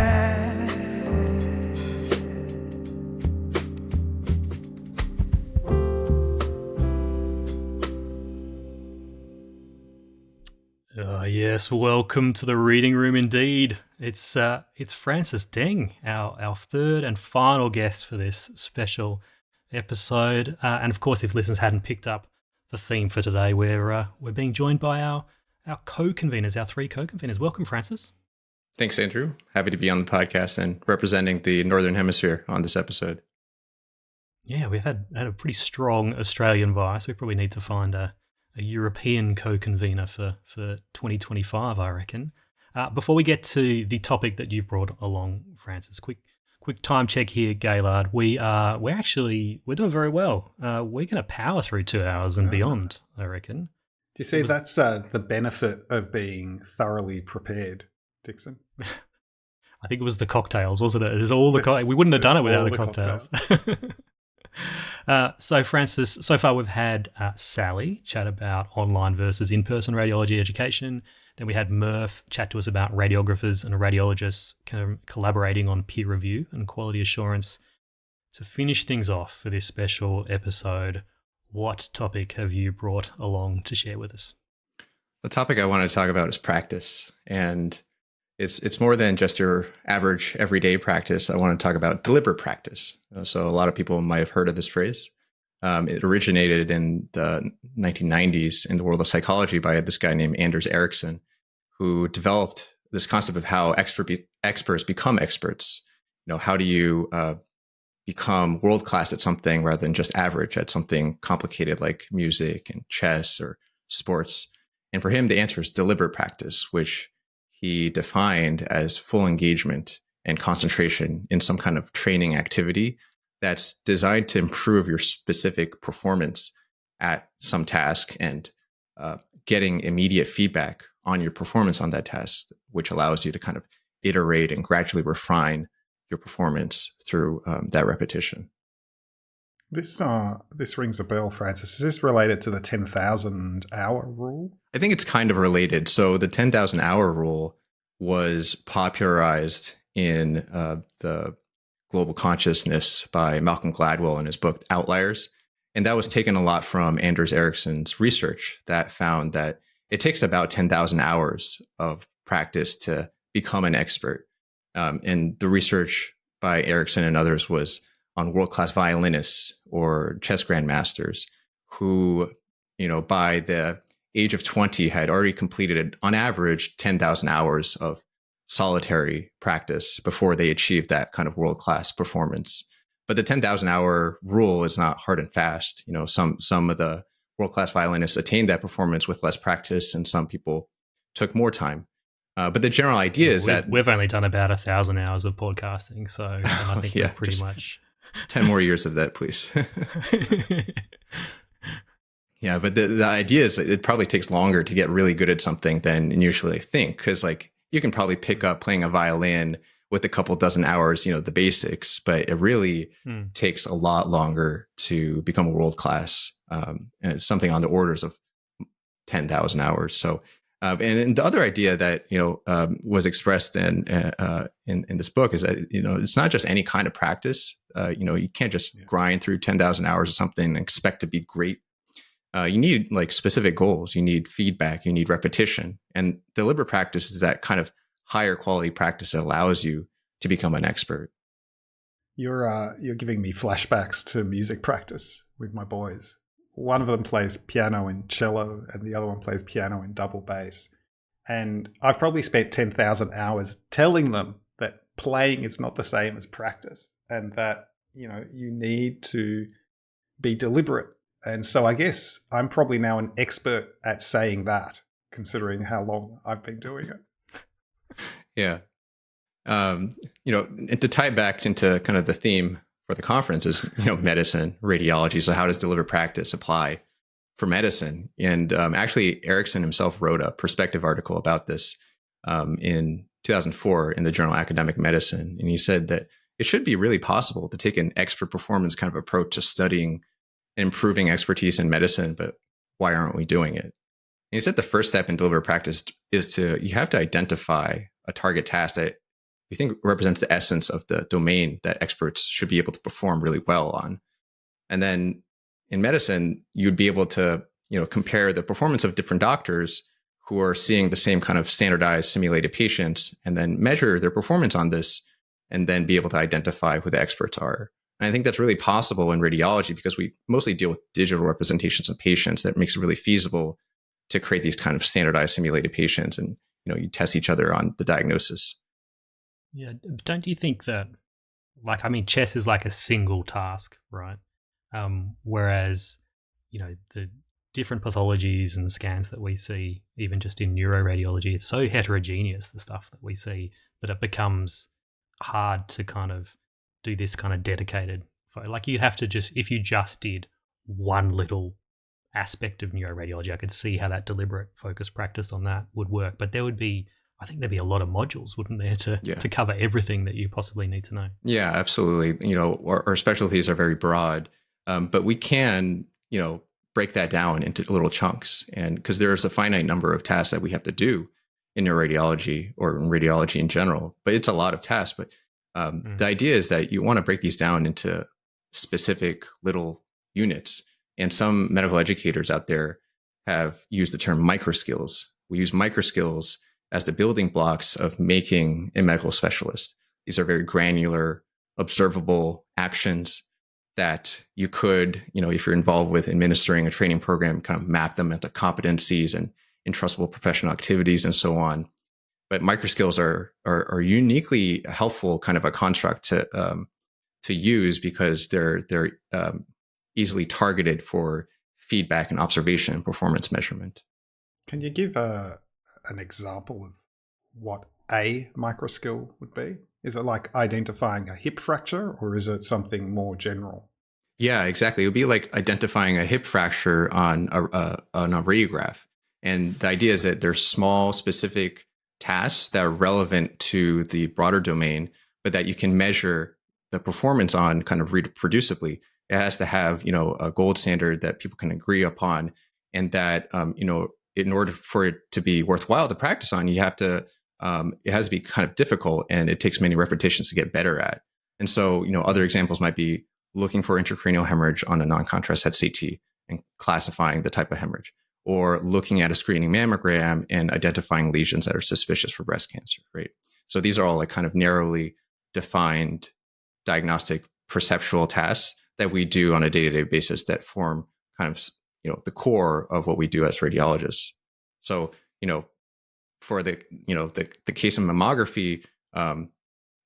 Yes, welcome to the reading room indeed. It's Francis Deng, our third and final guest for this special episode. And of course, if listeners hadn't picked up the theme for today, we're being joined by our co-conveners, our 3 co-conveners. Welcome, Francis. Thanks, Andrew. Happy to be on the podcast and representing the Northern Hemisphere on this episode. Yeah, we've had a pretty strong Australian bias. We probably need to find a European co-convener for 2025, I reckon. Before we get to the topic that you've brought along, Francis, quick time check here, Gaylord. We're doing very well. We're going to power through 2 hours and beyond, I reckon. Do you see that's the benefit of being thoroughly prepared, Dixon? I think it was the cocktails, wasn't it? It was all the we wouldn't have done it without the cocktails. So, Francis, so far we've had Sally chat about online versus in-person radiology education. Then we had Murph chat to us about radiographers and radiologists collaborating on peer review and quality assurance. To finish things off for this special episode, what topic have you brought along to share with us? The topic I want to talk about is practice, and it's more than just your average everyday practice. I want to talk about deliberate practice. So a lot of people might have heard of this phrase. It originated in the 1990s in the world of psychology by this guy named Anders Ericsson, who developed this concept of how experts become experts. You know, how do you become world-class at something rather than just average at something complicated like music and chess or sports? And for him, the answer is deliberate practice, which he defined as full engagement and concentration in some kind of training activity that's designed to improve your specific performance at some task and getting immediate feedback on your performance on that task, which allows you to kind of iterate and gradually refine your performance through that repetition. This rings a bell, Francis. Is this related to the 10,000 hour rule? I think it's kind of related. So the 10,000 hour rule was popularized in the global consciousness by Malcolm Gladwell in his book Outliers. And that was taken a lot from Anders Ericsson's research that found that it takes about 10,000 hours of practice to become an expert. And the research by Ericsson and others was on world-class violinists or chess grandmasters who, by the age of 20 had already completed, on average, 10,000 hours of solitary practice before they achieved that kind of world-class performance. But the 10,000 hour rule is not hard and fast. Some of the world-class violinists attained that performance with less practice, and some people took more time. But the general idea is that we've only done about 1,000 hours of podcasting, so I think we're pretty much 10 more years of that, please. Yeah, but the idea is that it probably takes longer to get really good at something than usually think, because you can probably pick up playing a violin with a couple dozen hours, the basics, but it really takes a lot longer to become a world class, and it's something on the orders of 10,000 hours. So, and the other idea that was expressed in this book is that it's not just any kind of practice. You can't just grind through 10,000 hours of something and expect to be great. You need specific goals. You need feedback. You need repetition. And deliberate practice is that kind of higher quality practice that allows you to become an expert. You're giving me flashbacks to music practice with my boys. One of them plays piano and cello, and the other one plays piano and double bass. And I've probably spent 10,000 hours telling them that playing is not the same as practice, and that, you know, you need to be deliberate. And so I guess I'm probably now an expert at saying that, considering how long I've been doing it. Yeah. You know, and to tie back into kind of the theme for the conference is, you know, medicine, radiology. So how does deliberate practice apply for medicine? And actually, Erickson himself wrote a perspective article about this in 2004 in the journal Academic Medicine. And he said that it should be really possible to take an expert performance kind of approach to studying and improving expertise in medicine, but why aren't we doing it? And he said the first step in deliberate practice is you have to identify a target task that you think represents the essence of the domain that experts should be able to perform really well on. And then in medicine, you'd be able to, you know, compare the performance of different doctors who are seeing the same kind of standardized simulated patients and then measure their performance on this and then be able to identify who the experts are. And I think that's really possible in radiology because we mostly deal with digital representations of patients that makes it really feasible to create these kind of standardized simulated patients, and, you know, you test each other on the diagnosis. Yeah, don't you think that, like, I mean, chess is like a single task, right? Whereas, you know, the different pathologies and scans that we see, even just in neuroradiology, it's so heterogeneous, the stuff that we see, that it becomes hard to kind of do this kind of dedicated. Like, you'd have to just, if you just did one little aspect of neuroradiology, I could see how that deliberate focus practice on that would work. But there would be, I think there'd be a lot of modules, wouldn't there, to cover everything that you possibly need to know. Yeah, absolutely. You know, our specialties are very broad, but we can, you know, break that down into little chunks. And because there's a finite number of tasks that we have to do in neuroradiology or in radiology in general, but it's a lot of tasks. But the idea is that you want to break these down into specific little units. And some medical educators out there have used the term microskills. We use microskills as the building blocks of making a medical specialist. These are very granular, observable actions that you could, you know, if you're involved with administering a training program, kind of map them into competencies and entrustable professional activities and so on. But microskills are uniquely helpful kind of a construct to use because they're easily targeted for feedback and observation and performance measurement. Can you give an example of what a microskill would be? Is it like identifying a hip fracture, or is it something more general? Yeah, exactly. It would be like identifying a hip fracture on a radiograph. And the idea is that there's small, specific tasks that are relevant to the broader domain, but that you can measure the performance on kind of reproducibly. It has to have, you know, a gold standard that people can agree upon, and that, you know, in order for it to be worthwhile to practice on, you have to, it has to be kind of difficult, and it takes many repetitions to get better at. And so, you know, other examples might be looking for intracranial hemorrhage on a non-contrast head CT and classifying the type of hemorrhage, or looking at a screening mammogram and identifying lesions that are suspicious for breast cancer, right? So these are all like kind of narrowly defined diagnostic perceptual tasks that we do on a day-to-day basis that form kind of, you know, the core of what we do as radiologists. So, you know, for the, you know, the case of mammography, the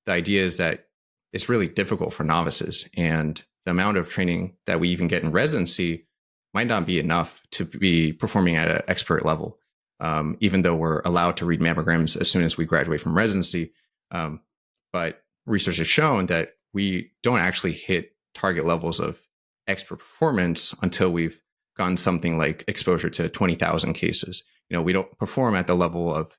idea is that it's really difficult for novices, and the amount of training that we even get in residency might not be enough to be performing at an expert level, even though we're allowed to read mammograms as soon as we graduate from residency. But research has shown that we don't actually hit target levels of expert performance until we've gotten something like exposure to 20,000 cases. You know, we don't perform at the level of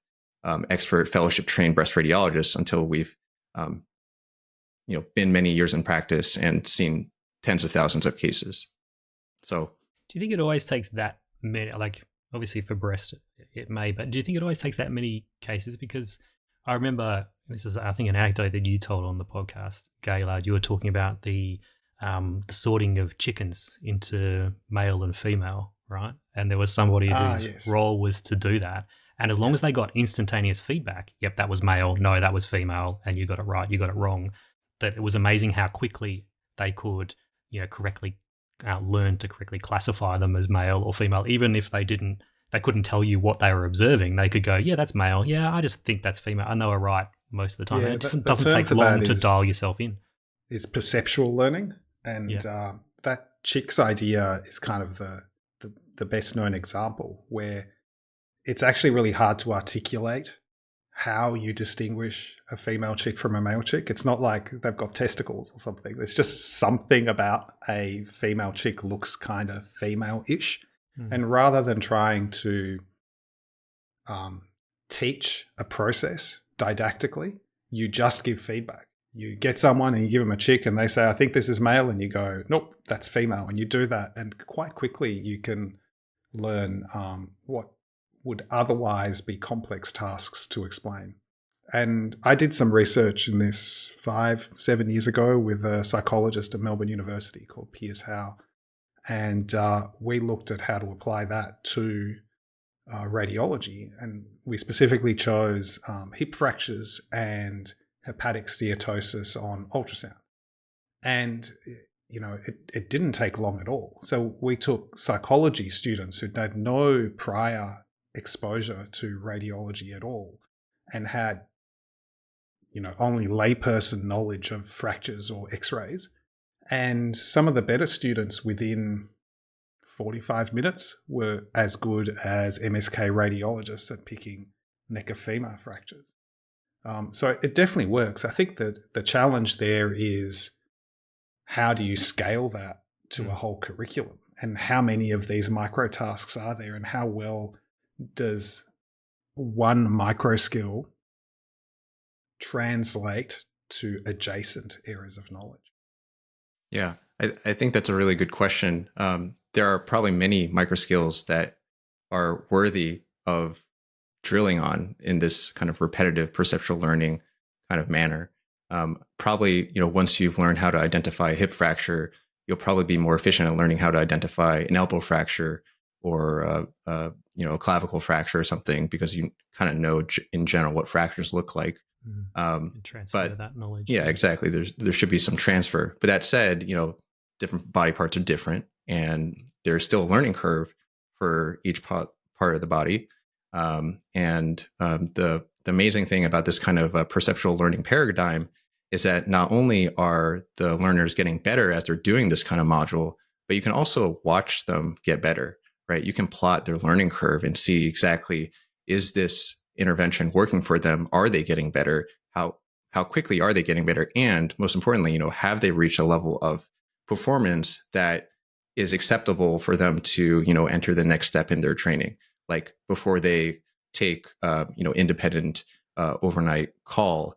expert fellowship trained breast radiologists until we've, you know, been many years in practice and seen tens of thousands of cases. So, do you think it always takes that many? Like, obviously for breast, it may, but do you think it always takes that many cases? Because I remember, this is, I think, an anecdote that you told on the podcast, Gaylard. You were talking about the sorting of chickens into male and female, right? And there was somebody whose role was to do that. And as long as they got instantaneous feedback, yep, that was male, no, that was female, and you got it right, you got it wrong, that it was amazing how quickly they could, you know, correctly learn to correctly classify them as male or female, even if they didn't they couldn't tell you what they were observing. They could go, yeah, that's male. Yeah, I just think that's female. I know we're right most of the time. Yeah, And it the doesn't term take for long that to is- dial yourself in. is perceptual learning, and Yeah. that chick's idea is kind of the best known example, where it's actually really hard to articulate how you distinguish a female chick from a male chick. It's not like they've got testicles or something. There's just something about a female chick looks kind of female-ish. And rather than trying to teach a process didactically, you just give feedback. You get someone and you give them a chick and they say, I think this is male. And you go, nope, that's female. And you do that. And quite quickly you can learn what would otherwise be complex tasks to explain. And I did some research in this 5-7 years ago with a psychologist at Melbourne University called Piers Howe. And we looked at how to apply that to radiology. And we specifically chose hip fractures and hepatic steatosis on ultrasound. And, you know, it didn't take long at all. So we took psychology students who'd had no prior exposure to radiology at all and had, you know, only layperson knowledge of fractures or x-rays. And some of the better students within 45 minutes were as good as MSK radiologists at picking neck of femur fractures. So it definitely works. I think that the challenge there is, how do you scale that to a whole curriculum? And how many of these micro tasks are there? And how well does one micro skill translate to adjacent areas of knowledge? Yeah, I think that's a really good question. There are probably many micro skills that are worthy of drilling on in this kind of repetitive perceptual learning kind of manner. Probably, you know, once you've learned how to identify a hip fracture, you'll probably be more efficient at learning how to identify an elbow fracture or you know, a clavicle fracture or something, because you kind of know in general what fractures look like. Transfer that knowledge. Yeah, exactly. There should be some transfer. But that said, you know, different body parts are different, and there's still a learning curve for each part of the body. The amazing thing about this kind of perceptual learning paradigm is that not only are the learners getting better as they're doing this kind of module, but you can also watch them get better, right? You can plot their learning curve and see exactly, is this intervention working for them? Are they getting better? How quickly are they getting better? And most importantly, you know, have they reached a level of performance that is acceptable for them to, you know, enter the next step in their training? Like before they take, you know, independent overnight call,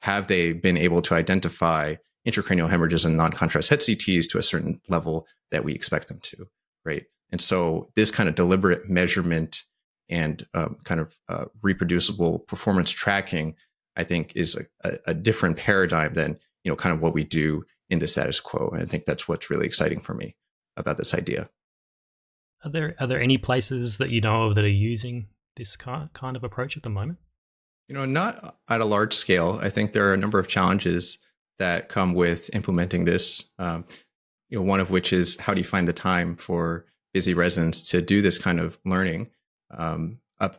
have they been able to identify intracranial hemorrhages and non-contrast head CTs to a certain level that we expect them to, right? And so this kind of deliberate measurement and kind of reproducible performance tracking, I think, is a different paradigm than, you know, kind of what we do in the status quo. And I think that's what's really exciting for me about this idea. Are there any places that you know of that are using this kind of approach at the moment? You know, not at a large scale. I think there are a number of challenges that come with implementing this. You know, one of which is, how do you find the time for busy residents to do this kind of learning,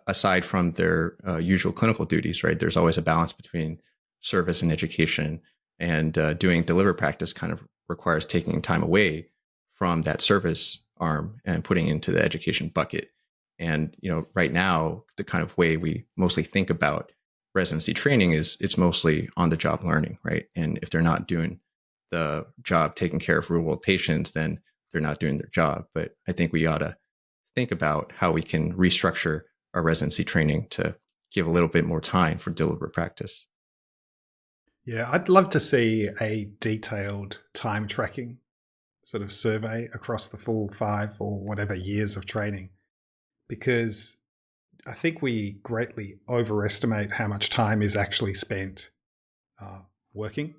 aside from their usual clinical duties, right? There's always a balance between service and education, and doing deliver practice kind of requires taking time away from that service arm and putting into the education bucket. And, you know, right now, the kind of way we mostly think about residency training is it's mostly on the job learning, right? And if they're not doing the job taking care of real world patients, then they're not doing their job. But I think we ought to think about how we can restructure our residency training to give a little bit more time for deliberate practice. Yeah, I'd love to see a detailed time tracking sort of survey across the full 5 or whatever years of training, because I think we greatly overestimate how much time is actually spent working.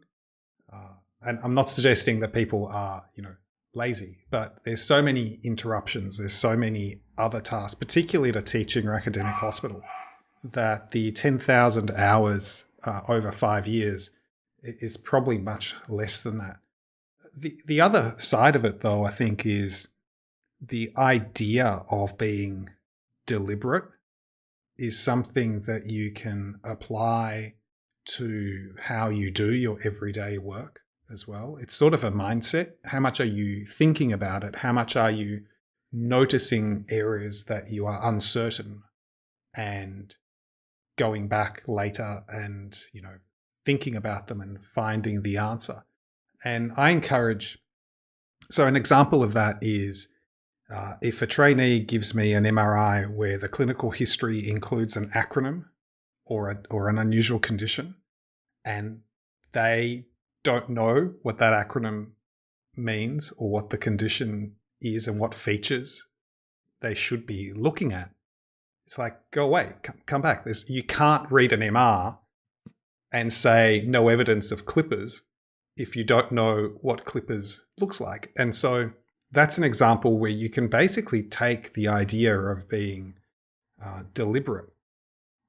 And I'm not suggesting that people are, you know, lazy, but there's so many interruptions. There's so many other tasks, particularly at a teaching or academic hospital, that the 10,000 hours over 5 years is probably much less than that. The other side of it, though, I think, is the idea of being deliberate is something that you can apply to how you do your everyday work as well. It's sort of a mindset. How much are you thinking about it? How much are you noticing areas that you are uncertain and going back later and, thinking about them and finding the answer? And I encourage, so an example of that is if a trainee gives me an MRI where the clinical history includes an acronym or an unusual condition, and they don't know what that acronym means or what the condition is and what features they should be looking at, it's like, go away, come back. You can't read an MR and say no evidence of clippers if you don't know what clippers looks like. And so that's an example where you can basically take the idea of being deliberate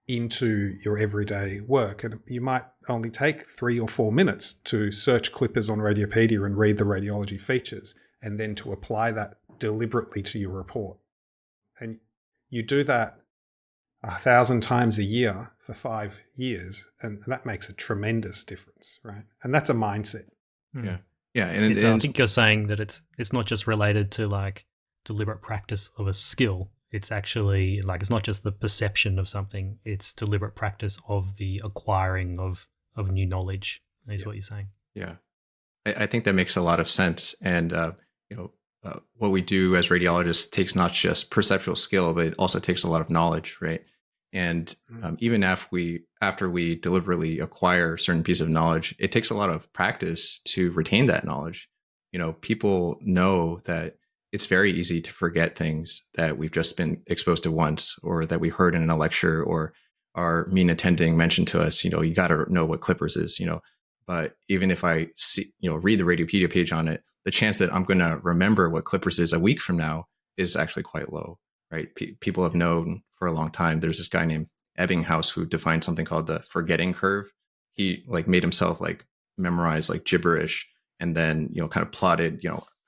into your everyday work. And you might only take 3 or 4 minutes to search clippers on Radiopaedia and read the radiology features, and then to apply that deliberately to your report. And you do that 1,000 times a year for 5 years, and that makes a tremendous difference, right? And that's a mindset. Yeah. Yeah. And I think you're saying that it's not just related to like deliberate practice of a skill. It's actually like, it's not just the perception of something, it's deliberate practice of the acquiring of new knowledge, is what you're saying. Yeah. I think that makes a lot of sense. And, what we do as radiologists takes not just perceptual skill, but it also takes a lot of knowledge, right? And even after we deliberately acquire a certain piece of knowledge, it takes a lot of practice to retain that knowledge. People know that it's very easy to forget things that we've just been exposed to once, or that we heard in a lecture, or our mean attending mentioned to us. You got to know what clippers is. But even if I see, read the Radiopaedia page on it, the chance that I'm going to remember what clippers is a week from now is actually quite low, right? People have known for a long time. There's this guy named Ebbinghaus who defined something called the forgetting curve. He made himself memorize gibberish, and then, kind of plotted,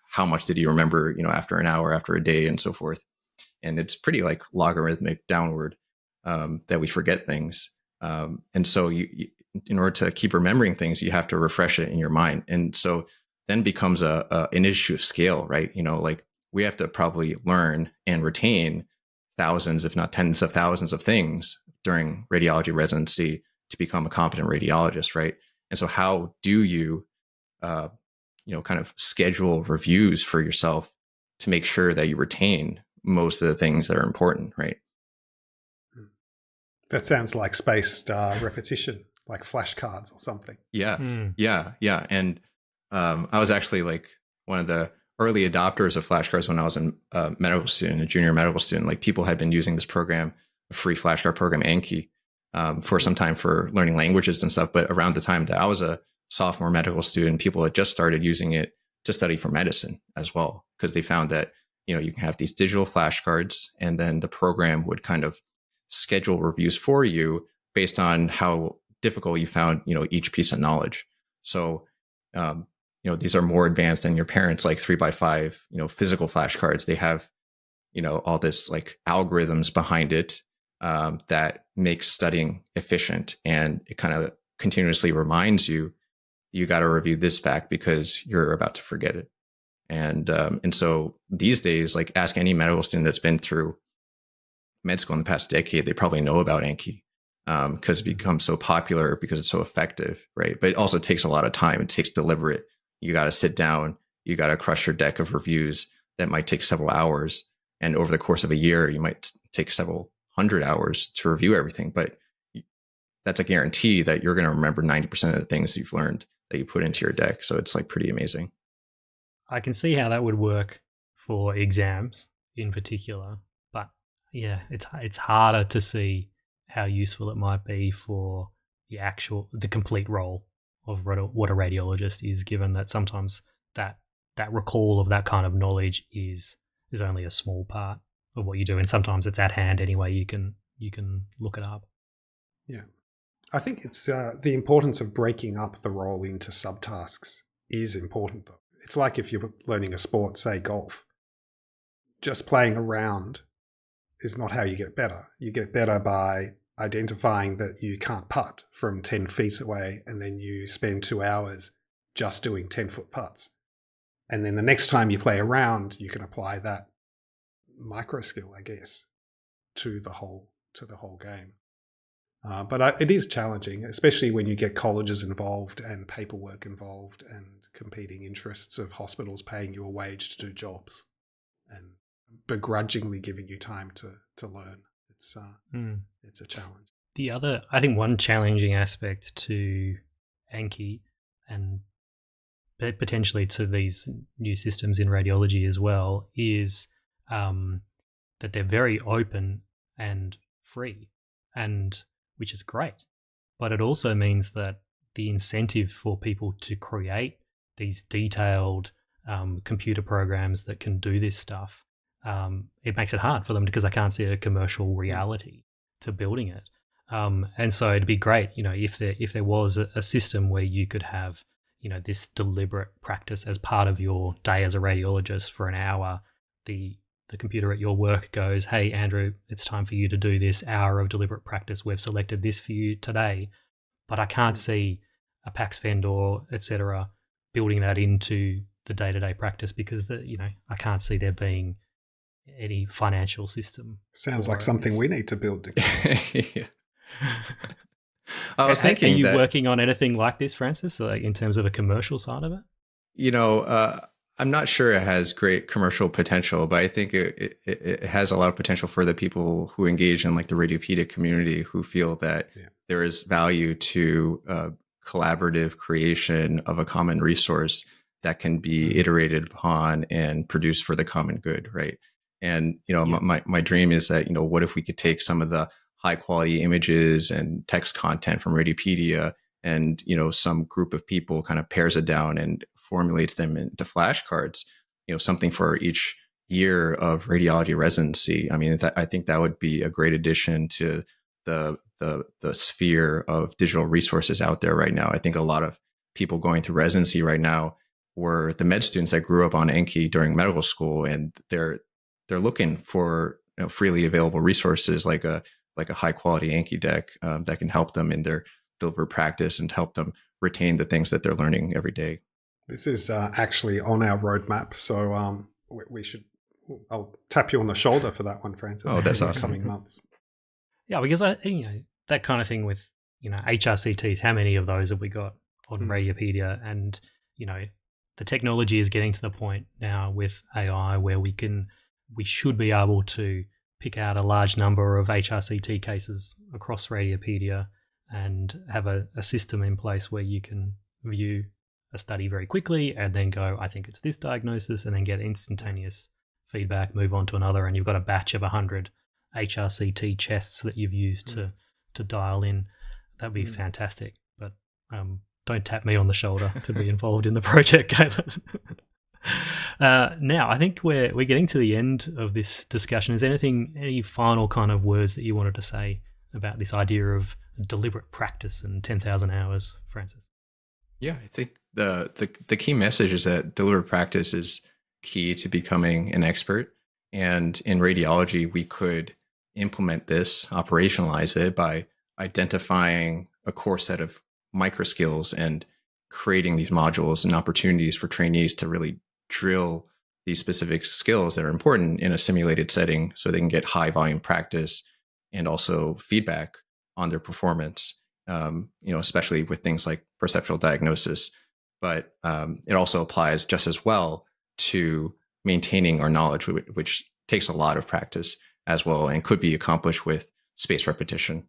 how much did he remember, after an hour, after a day, and so forth. And it's pretty logarithmic downward that we forget things. And so you, in order to keep remembering things, you have to refresh it in your mind. And so then becomes an issue of scale, right? We have to probably learn and retain thousands, if not tens of thousands of things during radiology residency to become a competent radiologist, right? And so how do you, kind of schedule reviews for yourself to make sure that you retain most of the things that are important, right? That sounds like spaced repetition, like flashcards or something. Yeah, yeah. And I was actually one of the early adopters of flashcards when I was a medical student, a junior medical student. People had been using this program, a free flashcard program, Anki, for some time for learning languages and stuff. But around the time that I was a sophomore medical student, people had just started using it to study for medicine as well, because they found that, you can have these digital flashcards, and then the program would kind of schedule reviews for you based on how difficult you found, each piece of knowledge. So, these are more advanced than your parents, 3x5, physical flashcards. They have, all this algorithms behind it that makes studying efficient. And it kind of continuously reminds you, you got to review this fact because you're about to forget it. And so these days, ask any medical student that's been through med school in the past decade, they probably know about Anki because it becomes so popular because it's so effective, right? But it also takes a lot of time. It takes deliberate. You got to sit down. You got to crush your deck of reviews that might take several hours. And over the course of a year, you might take several hundred hours to review everything. But that's a guarantee that you're going to remember 90% of the things you've learned that you put into your deck. So it's pretty amazing. I can see how that would work for exams in particular, but yeah, it's harder to see how useful it might be for the complete role of what a radiologist is, given that sometimes that recall of that kind of knowledge is only a small part of what you do, and sometimes it's at hand anyway. You can look it up. Yeah, I think it's the importance of breaking up the role into subtasks is important, though. It's like if you're learning a sport, say golf, just playing around is not how you get better. You get better by identifying that you can't putt from 10 feet away, and then you spend 2 hours just doing 10-foot putts. And then the next time you play around, you can apply that micro skill, I guess, to the whole game. But it is challenging, especially when you get colleges involved and paperwork involved and competing interests of hospitals paying you a wage to do jobs and begrudgingly giving you time to learn. It's a challenge. The other, I think, one challenging aspect to Anki and potentially to these new systems in radiology as well is that they're very open and free, and which is great. But it also means that the incentive for people to create these detailed computer programs that can do this stuff, it makes it hard for them because they can't see a commercial reality to building it. And so it'd be great, if there was a system where you could have, this deliberate practice as part of your day as a radiologist for an hour. The computer at your work goes, "Hey, Andrew, it's time for you to do this hour of deliberate practice. We've selected this for you today." But I can't see a PACS vendor, etc., building that into the day-to-day practice because I can't see there being any financial system. Sounds like something we need to build Yeah. I was thinking, are you working on anything like this, Francis, like in terms of a commercial side of it? I'm not sure it has great commercial potential, but I think it has a lot of potential for the people who engage in like the Radiopaedia community who feel that there is value to collaborative creation of a common resource that can be iterated upon and produced for the common good, right? And my dream is that what if we could take some of the high quality images and text content from Radiopaedia, and some group of people kind of pares it down and formulates them into flashcards, something for each year of radiology residency. I mean, I think that would be a great addition to the sphere of digital resources out there right now. I think a lot of people going through residency right now were the med students that grew up on Enki during medical school, and they're looking for freely available resources like a high quality Enki deck that can help them in their delivered practice and help them retain the things that they're learning every day. This is actually on our roadmap, so we should. I'll tap you on the shoulder for that one, Francis. Oh, that's in awesome. The coming months. Yeah, because that kind of thing with HRCTs. How many of those have we got on Radiopaedia? And the technology is getting to the point now with AI where we should be able to pick out a large number of HRCT cases across Radiopaedia and have a system in place where you can view a study very quickly and then go, I think it's this diagnosis, and then get instantaneous feedback, move on to another, and you've got a batch of 100 HRCT chests that you've used to dial in. That'd be fantastic. But don't tap me on the shoulder to be involved in the project, Caitlin. Now, I think we're getting to the end of this discussion. Is there any final kind of words that you wanted to say about this idea of deliberate practice and 10,000 hours, Francis? Yeah, I think the key message is that deliberate practice is key to becoming an expert. And in radiology, we could implement this, operationalize it by identifying a core set of micro skills and creating these modules and opportunities for trainees to really drill these specific skills that are important in a simulated setting so they can get high volume practice and also feedback on their performance, especially with things like perceptual diagnosis. But it also applies just as well to maintaining our knowledge, which takes a lot of practice as well and could be accomplished with spaced repetition.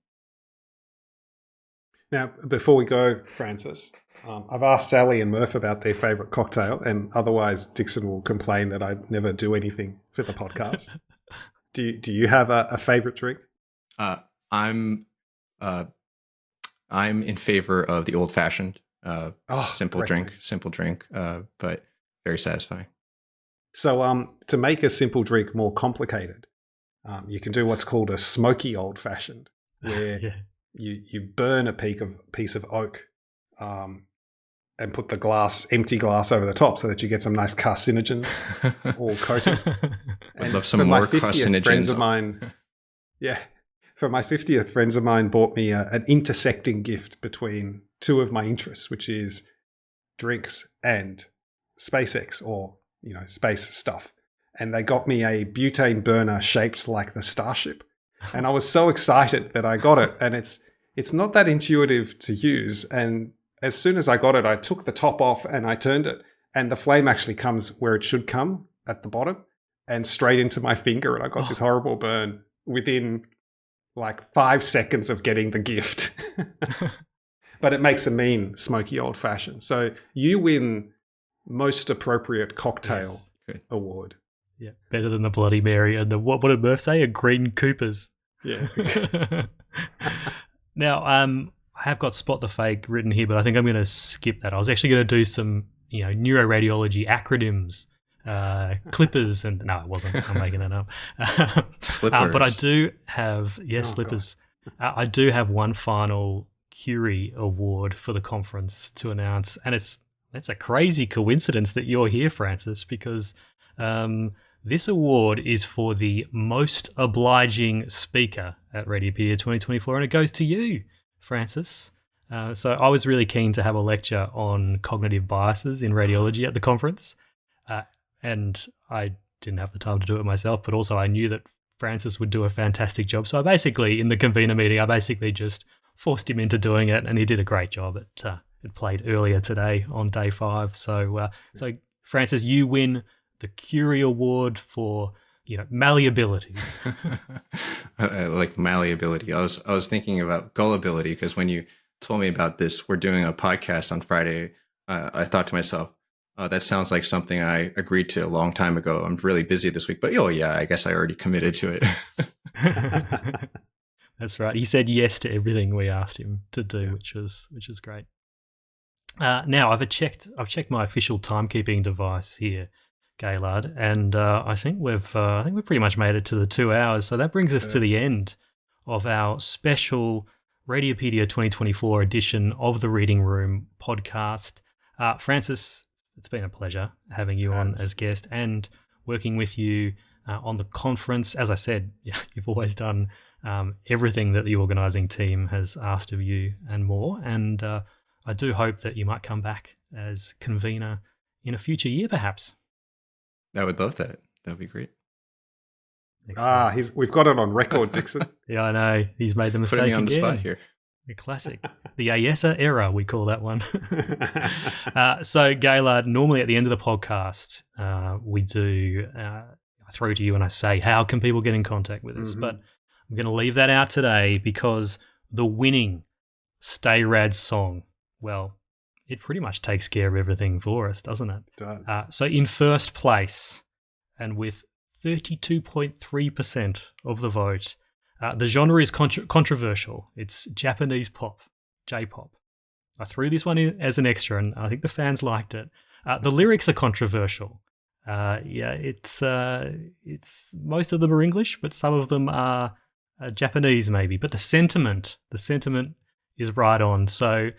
Now, before we go, Francis, I've asked Sally and Murph about their favourite cocktail, and otherwise Dixon will complain that I never do anything for the podcast. Do you have a favourite drink? I'm in favor of the old-fashioned simple drink, but very satisfying. So to make a simple drink more complicated, you can do what's called a smoky old-fashioned, where you burn a piece of oak and put the empty glass over the top so that you get some nice carcinogens all coated. I'd love some more carcinogens. Friends of mine, for my 50th, friends of mine bought me an intersecting gift between two of my interests, which is drinks and SpaceX, or space stuff. And they got me a butane burner shaped like the Starship, and I was so excited that I got it. And it's not that intuitive to use, and as soon as I got it, I took the top off and I turned it, and the flame actually comes where it should come at the bottom and straight into my finger. And I got this horrible burn within like 5 seconds of getting the gift. But it makes a mean smoky old fashioned. So you win most appropriate cocktail award. Yeah, better than the Bloody Mary and the what did Murph say? A Green Cooper's. Yeah. Now, I have got Spot the Fake written here, but I think I'm going to skip that. I was actually going to do some, neuroradiology acronyms, clippers, and no, it wasn't. I'm making that up. Slippers. But I do have, slippers. I do have one final Curie award for the conference to announce, and it's a crazy coincidence that you're here, Francis, because this award is for the most obliging speaker at Radiopaedia 2024, and it goes to you, Francis. So I was really keen to have a lecture on cognitive biases in radiology at the conference, and I didn't have the time to do it myself, but also I knew that Francis would do a fantastic job. So I basically, in the convener meeting, I basically just forced him into doing it, and he did a great job. It played earlier today on day 5. So Francis, you win the Curie Award for malleability. I like malleability. I was thinking about gullibility, because when you told me about this, we're doing a podcast on Friday. I thought to myself, that sounds like something I agreed to a long time ago. I'm really busy this week, but I guess I already committed to it. That's right. He said yes to everything we asked him to do, which is great. Now I've checked my official timekeeping device here, Gaylard, and I think we've pretty much made it to the 2 hours. So that brings us to the end of our special Radiopaedia 2024 edition of the Reading Room podcast. Francis, it's been a pleasure having you on as guest and working with you on the conference. As I said, you've always done everything that the organising team has asked of you and more. And I do hope that you might come back as convener in a future year, perhaps. I would love that. That'd be great. We've got it on record, Dixon. Yeah, I know. He's made the mistake Putting me on again. the spot here. A classic. The Ayesa era, we call that one. So, Gaylard, normally at the end of the podcast, we do I throw to you and I say, how can people get in contact with us? But I'm going to leave that out today because the winning Stay Rad song, well, it pretty much takes care of everything for us, doesn't it? It does. So in first place, and with 32.3% of the vote, the genre is controversial. It's Japanese pop, J-pop. I threw this one in as an extra, and I think the fans liked it. The lyrics are controversial. It's most of them are English, but some of them are Japanese maybe. But the sentiment is right on. So,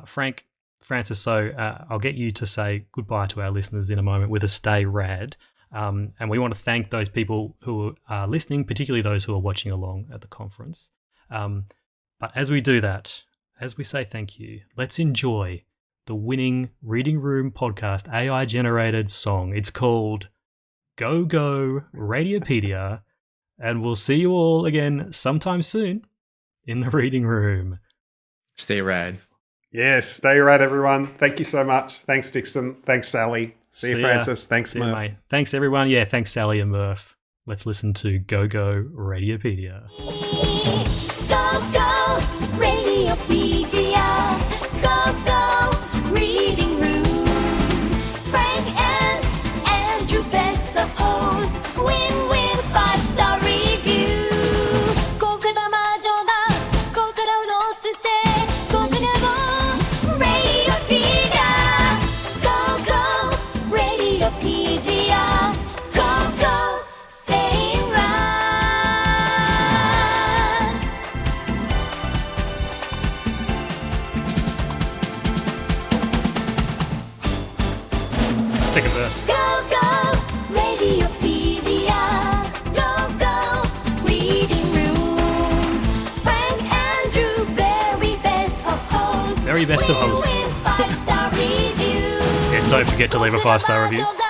Francis, I'll get you to say goodbye to our listeners in a moment with a stay rad. And we want to thank those people who are listening, particularly those who are watching along at the conference. But as we do that, as we say thank you, let's enjoy the winning Reading Room podcast AI-generated song. It's called Go Go Radiopaedia, and we'll see you all again sometime soon in the Reading Room. Stay rad. Yes, stay rad, everyone. Thank you so much. Thanks, Dixon. Thanks, Sally. See you, Francis. Thanks, See you, Murph. mate. Thanks, everyone. Yeah, thanks, Sally and Murph. Let's listen to Go Go Radiopaedia. Go, go, Radiopaedia. Go, go, Reading Room. Frank and Andrew, best of hosts. Win-win 5-star review. ここから魔女がここから下ろしてここがもう Radiopaedia. Go, go, Radiopaedia. Go, go, stay rad. Second verse. Go, go, Radiopaedia. Go, go, reading room. Frank, Andrew, very best of hosts. Very best of hosts. With 5-star reviews. And don't forget to leave a 5-star review. Go, go,